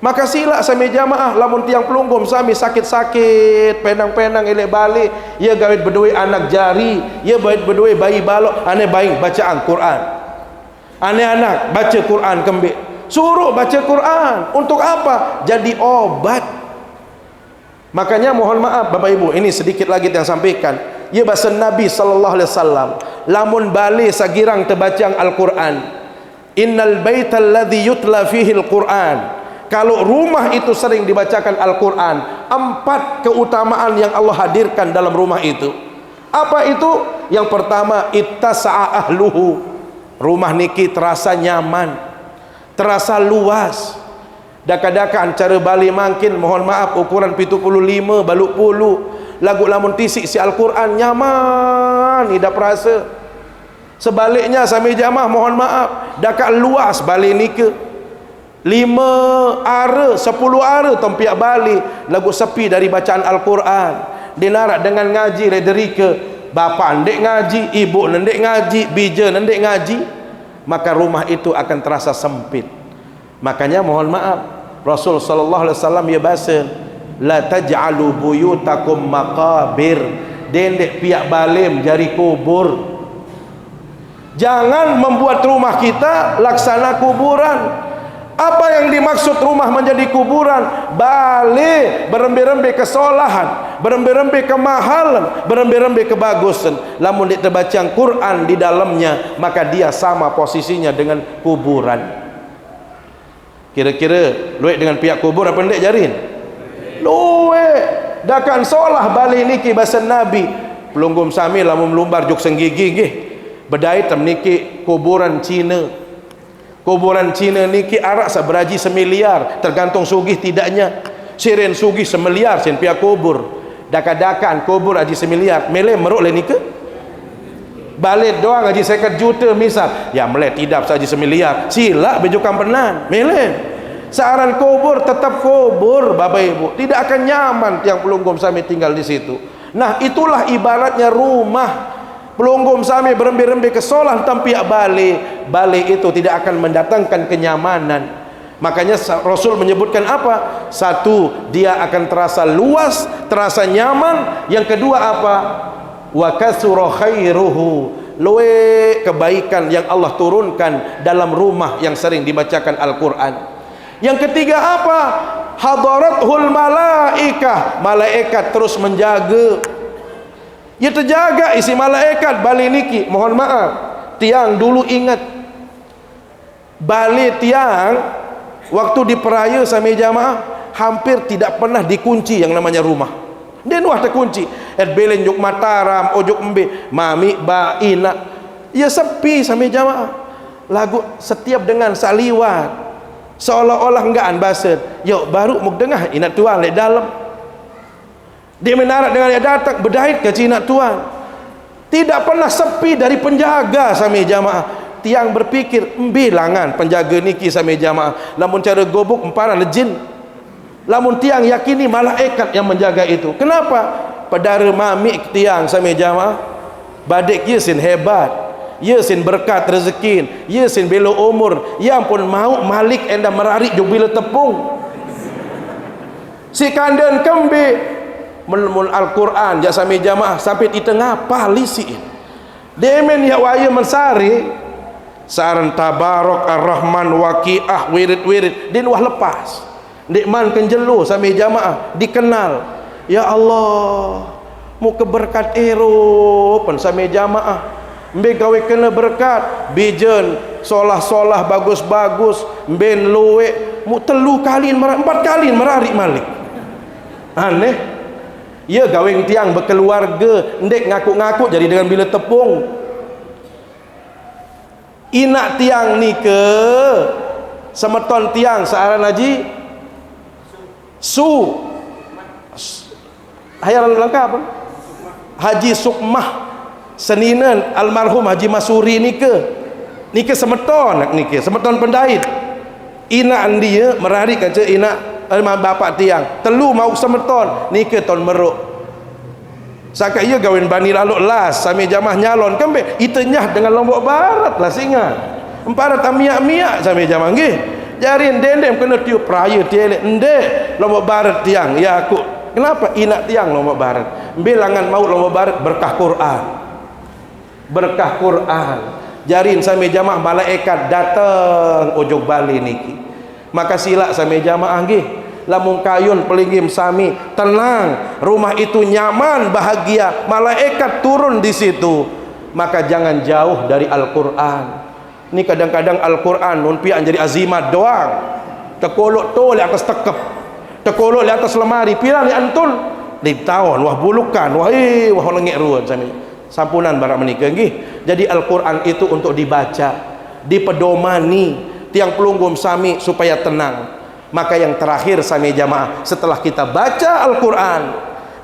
Maka sila sami jamaah lamun tiang pelunggum sami sakit-sakit, penang-penang elek balik, ia gawit berdua anak jari, ia gawit berdua bayi balok, ane baik baca Al-Quran. Ane anak baca Quran kembik. Suruh baca Quran. Untuk apa? Jadi obat. Makanya mohon maaf Bapak Ibu, ini sedikit lagi yang sampaikan. Ya bahasa Nabi sallallahu alaihi wasallam, lamun balik sagirang terbacang Al-Quran, innal baital ladzi yutla fihi Al-Quran. Kalau rumah itu sering dibacakan Al-Quran, 4 keutamaan yang Allah hadirkan dalam rumah itu. Apa itu? Yang pertama, ittasa'a ahluhu. Rumah niki terasa nyaman, terasa luas. Daka-dakaan cara balik makin, mohon maaf, ukuran 75 baluk puluh. Lagu lamun tisik si Al-Quran nyaman, tidak perasa. Sebaliknya sami jamaah mohon maaf, dekat luas balik ni ke 5 ara 10 ara tempiak balik lagu sepi dari bacaan Al-Quran. Dinarak dengan ngaji rederika, bapa ndek ngaji, ibu ndek ngaji, bija ndek ngaji, maka rumah itu akan terasa sempit. Makanya mohon maaf, Rasul sallallahu alaihi wasallam ya bahasa, la taj'alu buyutakum maqabir. Dendek piak balim jari kubur. Jangan membuat rumah kita laksana kuburan. Apa yang dimaksud rumah menjadi kuburan? Balik berembe-rembe kesolahan, berembe-rembe kemahalan, berembe-rembe kebagusan. Lamun dia terbaca Quran di dalamnya, maka dia sama posisinya dengan kuburan. Kira-kira luek dengan pihak kubur apa ndek jarin? Luek. Dakan solah balik niki bahasa Nabi. Pelunggum sami lamun melumbar juk senggigi nggih. Bedai tem niki kuburan Cina. Kuburan Cina niki arak saberaji semiliar, tergantung sugih tidaknya. Siren sugih semiliar sen pihak kubur. Daka-dakan kubur aji semiliar, mele meruk le nike. Balik doang aji 50 juta misal. Ya mele tidak saja semiliar. Sila bejukan penan, mele. Searan kubur tetap kubur Bapak Ibu. Tidak akan nyaman tiang pelunggum sami tinggal di situ. Nah, itulah ibaratnya rumah. Pelunggum sami berembe-rembe kesolah tampiak balik. Balik itu tidak akan mendatangkan kenyamanan. Makanya Rasul menyebutkan apa? Satu, dia akan terasa luas, terasa nyaman. Yang kedua apa? Wa kasura khairuhu. Luwe kebaikan yang Allah turunkan dalam rumah yang sering dibacakan Al-Quran. Yang ketiga apa? Hadarathul malaikah. Malaikat terus menjaga. Ya terjaga isi malaikat balik niki. Mohon maaf, tiang dulu ingat balik tiang waktu di peraya sami jamaah hampir tidak pernah dikunci yang namanya rumah. Dia nuah terkunci. Belen juk Mataram, ojuk embe, mami ba ina. Ya sepi sami jamaah. Lagu setiap dengan saliwat. Seolah-olah enggaan based. Yo baru muk dengah ina tuan lek dalam. Dia menarak dengan dia datang berdait ke Cina tuan. Tidak pernah sepi dari penjaga sami jamaah. Tiang berpikir bilangan penjaga niki sami jamaah. Lamun cara gobok emparan lejin. Lamun tiang yakini malaikat yang menjaga itu. Kenapa? Pedara mami tiang sami jamaah. Badik ye sin hebat. Ye sin berkat rezeki. Ye sin belo umur. Ya ampun mau malik enda merarik jubila tepung. Si kandan kembe melmul Al-Quran jasami jamaah sampai di tengah palisi demen ya waya mensari saran tabarok ar-rahman waqiah wirid-wirid din wah lepas dik man kenjelu sami jamaah dikenal ya Allah mu keberkat eropan sami jamaah mbe gawe kena berkat bijen solah-solah bagus-bagus ben luwe mu 3 kali 4 kali merarik malik aneh. Ya gaweng tiang berkeluarga ndek ngaku-ngaku jadi dengan bila tepung. Inak tiang ni ke semeton tiang searan haji Su hayal lengkap apa? Haji Sukmah seninan almarhum Haji Masuri ni ke semeton pendait. Inak dia merarik aja inak bapak tiang telu mau semeton nikah ton meruk sakat ia gawin bani lalu las sami jamah nyalon kembe itenya dengan Lombok Barat lah singa empat miak-miak sami jamah nggih jarin dendem kena tiup raya tielek endek Lombok Barat tiang ya aku kenapa inak tiang Lombok Barat bilangan mau Lombok Barat berkah Quran jarin sami jamaah malaikat datang ojok Bali niki maka silak sami jamaah nggih lamun kayun pelinggim sami tenang rumah itu nyaman bahagia malaikat turun di situ maka jangan jauh dari Al-Quran ini kadang-kadang Al-Quran nun pian jadi azimat doang tekolok tu di atas tekep tekolok di atas lemari pila li antun di tahun wah bulukan wah lengik ruan sami sampunan barak menikah nggih. Jadi Al-Quran itu untuk dibaca, dipedomani tiang pelunggum sami supaya tenang. Maka yang terakhir sami jamaah, setelah kita baca Al-Quran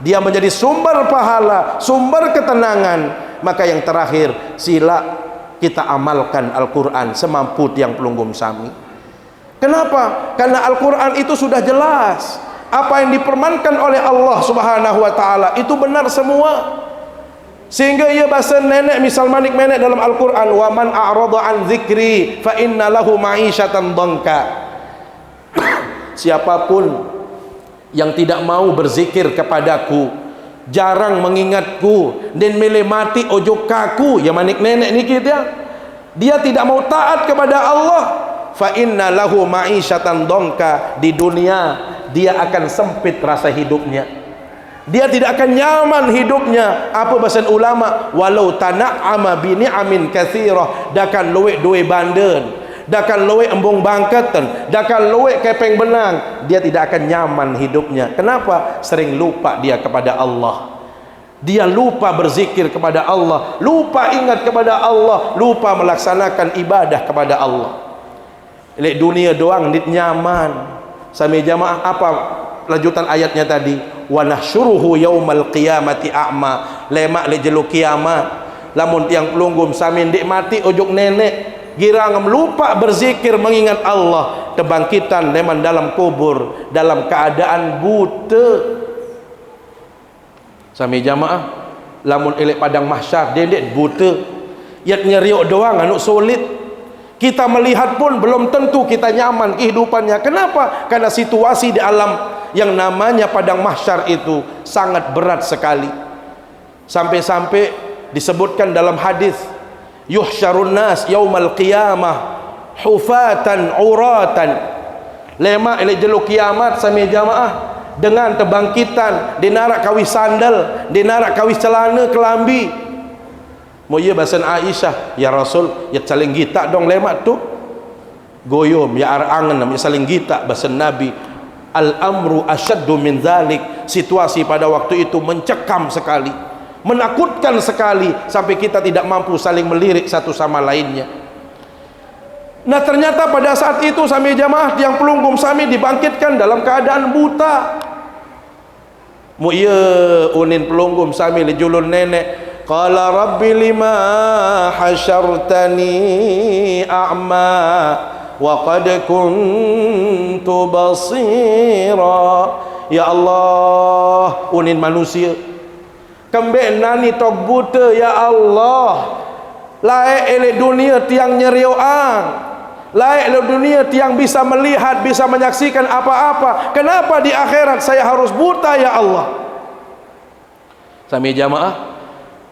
dia menjadi sumber pahala, sumber ketenangan, maka yang terakhir sila kita amalkan Al-Quran semampu tiang pelunggum sami. Kenapa? Karena Al-Quran itu sudah jelas apa yang dipermankan oleh Allah Subhanahu wa taala itu benar semua. Sehingga ia bahasa nenek misal manik nenek dalam Al-Quran wa man a'rada an dzikri fa inna lahu ma'isyatan dhanka. Siapapun yang tidak mau berzikir kepadaku, jarang mengingatku dan milih mati ojo kaku ya manik nenek niki dia tidak mau taat kepada Allah, fa inna lahu ma'isyatan dhanka. Di dunia dia akan sempit rasa hidupnya, dia tidak akan nyaman hidupnya. Apa bahasa ulama? Walau tana'ama bi ni'amin katsirah, dakan luwek duwe banden, dakan luwek embung bangketen, dakan luwek kepeng benang, dia tidak akan nyaman hidupnya. Kenapa? Sering lupa dia kepada Allah. Dia lupa berzikir kepada Allah, lupa ingat kepada Allah, lupa melaksanakan ibadah kepada Allah. Lek dunia doang dit nyaman. Sami jamaah apa lanjutan ayatnya tadi? Wa nahsyuruhu yaumal qiyamati a'ma. Lemak le jelu kiamat lamun tiang pelunggum sami ndik mati ojok nenek girang lupa berzikir mengingat Allah, kebangkitan leman dalam kubur dalam keadaan buta. Sami jamaah lamun elek padang mahsyar dedek buta yat nyeriuk doang anu solid. Kita melihat pun belum tentu kita nyaman kehidupannya. Kenapa? Karena situasi di alam yang namanya padang mahsyar itu sangat berat sekali. Sampai-sampai disebutkan dalam hadis, yuhsyarun nas yaumal qiyamah hufatan uratan. Lemak elek jelu kiamat sami jamaah dengan kebangkitan dinarak kawis sandal, dinarak kawis celana kelambi. Moye bahasan Aisyah, ya Rasul, ya saling gita dong lemak tu. Goyom ya arangan ya saling gita bahasan Nabi. Al-amru asyaddu min dzalik. Situasi pada waktu itu mencekam sekali, menakutkan sekali sampai kita tidak mampu saling melirik satu sama lainnya. Nah, ternyata pada saat itu sami jamaah yang pelunggum sami dibangkitkan dalam keadaan buta. Moye unin pelunggum sami lejulun nenek. Qala rabbi lima hasyartani a'ma wa qad kuntu basira. Ya Allah, unin manusia kembe nani tok buta ya Allah. Laik elek dunia tiang nyerioang, laik elek dunia tiang bisa melihat, bisa menyaksikan apa-apa. Kenapa di akhirat saya harus buta ya Allah? Sami jamaah,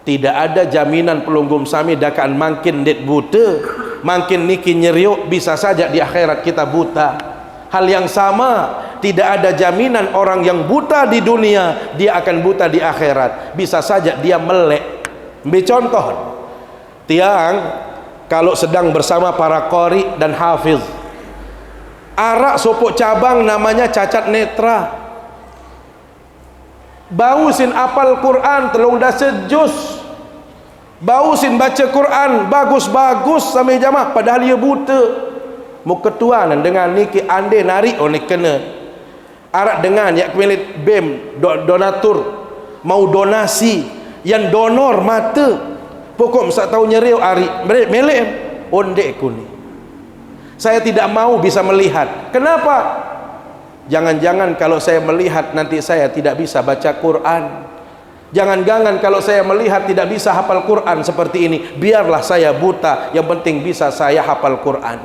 tidak ada jaminan pelunggum sami dakan makin det buta, makin niki nyeriuk, bisa saja di akhirat kita buta. Hal yang sama, tidak ada jaminan orang yang buta di dunia dia akan buta di akhirat. Bisa saja dia melek. Ambil contoh, tiang kalau sedang bersama para qari dan hafiz, arak sopok cabang namanya cacat netra, bausin apal Quran telung dah sejus, bausin baca Quran bagus-bagus sampai jamaah padahal dia buta. Mau ketuanan dengan niki ande narik oleh kena arak dengan yak kemilit BEM donatur mau donasi yang donor mata pokok sak tahu nyeriu ari melek onde kuni. Saya tidak mau bisa melihat. Kenapa? Jangan-jangan kalau saya melihat nanti saya tidak bisa baca Quran. Jangan-jangan kalau saya melihat tidak bisa hafal Quran seperti ini. Biarlah saya buta, yang penting bisa saya hafal Quran.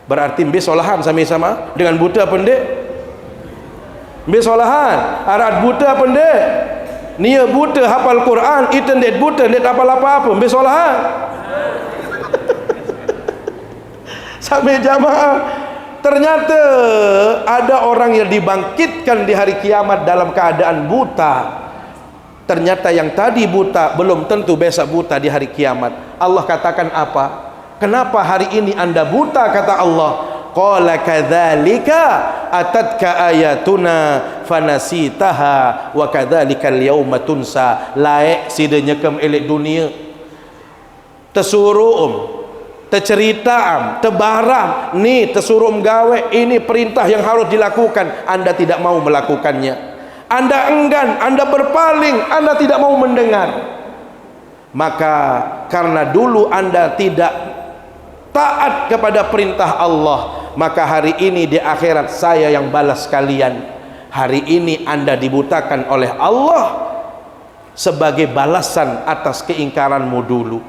Berarti mbis solahan sama-sama dengan buta pendek. Mbis solahan, arat buta pendek. Nia buta hafal Quran, iten det buta det hafal apa-apa. Mbis solahan. Sampai jamaah. Ternyata ada orang yang dibangkitkan di hari kiamat dalam keadaan buta. Ternyata yang tadi buta belum tentu besok buta di hari kiamat. Allah katakan apa? Kenapa hari ini anda buta? Kata Allah, qala kadzalika atatka ayatuna fanasitaha wa kadzalikal yauma tunsa. Laek sidenya kem elek dunia. Tersuruh tercerita tebaram ni tersuruh gawe, ini perintah yang harus dilakukan, anda tidak mau melakukannya, anda enggan, anda berpaling, anda tidak mau mendengar. Maka karena dulu anda tidak taat kepada perintah Allah, maka hari ini di akhirat saya yang balas kalian. Hari ini anda dibutakan oleh Allah sebagai balasan atas keingkaranmu dulu.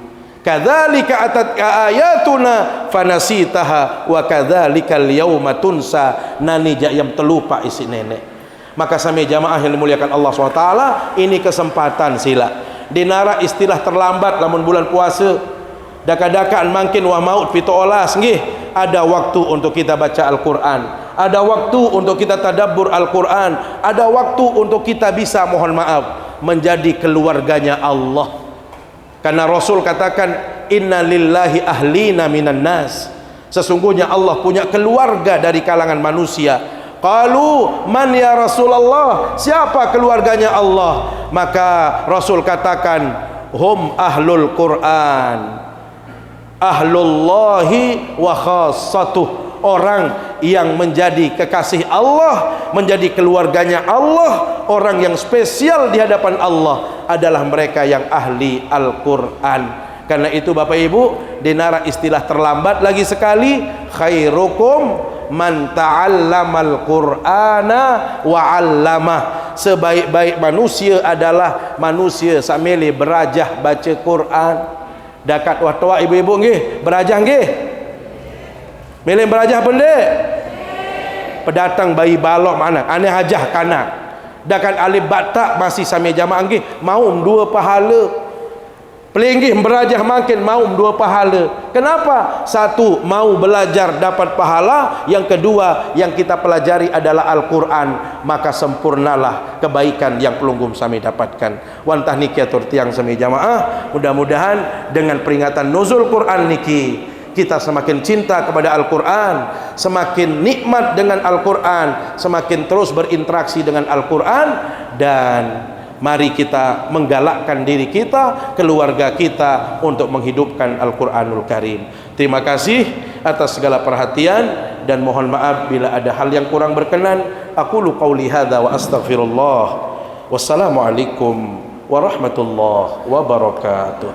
Kadzalika atatka ayatuna fanasitaha wa kadzalikal yauma tunsa. Nani yang terlupa isi nenek. Maka sami jamaah yang dimuliakan Allah SWT, ini kesempatan sila dinara istilah terlambat lamun bulan puasa. Daka-dakaan makin wa maut fito olas nggih. Ada waktu untuk kita baca Al-Quran, ada waktu untuk kita tadabbur Al-Quran, ada waktu untuk kita bisa mohon maaf menjadi keluarganya Allah. Karena Rasul katakan, inna lillahi ahlina minan nas. Sesungguhnya Allah punya keluarga dari kalangan manusia. Qalu man ya Rasulullah, siapa keluarganya Allah? Maka Rasul katakan, hum ahlul Quran, ahlullahi wa khassatuh. Orang yang menjadi kekasih Allah, menjadi keluarganya Allah, orang yang spesial di hadapan Allah adalah mereka yang ahli Al-Quran. Karena itu Bapak Ibu, dinara istilah terlambat lagi sekali, khairukum man ta'allamal Qur'ana wa 'allamah. Sebaik-baik manusia adalah manusia sambil berajah baca Quran. Dekat waktu ibu-ibu nggih, berajah nggih. Milih berajah pendek. Pedatang bayi balok mana? Aneh hajah kanak. Dekat alif batak masih sami jamaah nggih, mau dua pahala. Pelinggih berajah makin mau dua pahala. Kenapa? Satu, mau belajar dapat pahala. Yang kedua, yang kita pelajari adalah Al-Quran. Maka sempurnalah kebaikan yang pelunggum sami dapatkan. Wantah niki atur tiang sami jamaah. Mudah-mudahan dengan peringatan nuzul Quran niki, kita semakin cinta kepada Al-Quran, semakin nikmat dengan Al-Quran, semakin terus berinteraksi dengan Al-Quran, dan mari kita menggalakkan diri kita, keluarga kita untuk menghidupkan Al-Quranul Karim. Terima kasih atas segala perhatian dan mohon maaf bila ada hal yang kurang berkenan. Aqulu qauli hadza wa astaghfirullah. Wassalamualaikum warahmatullahi wabarakatuh.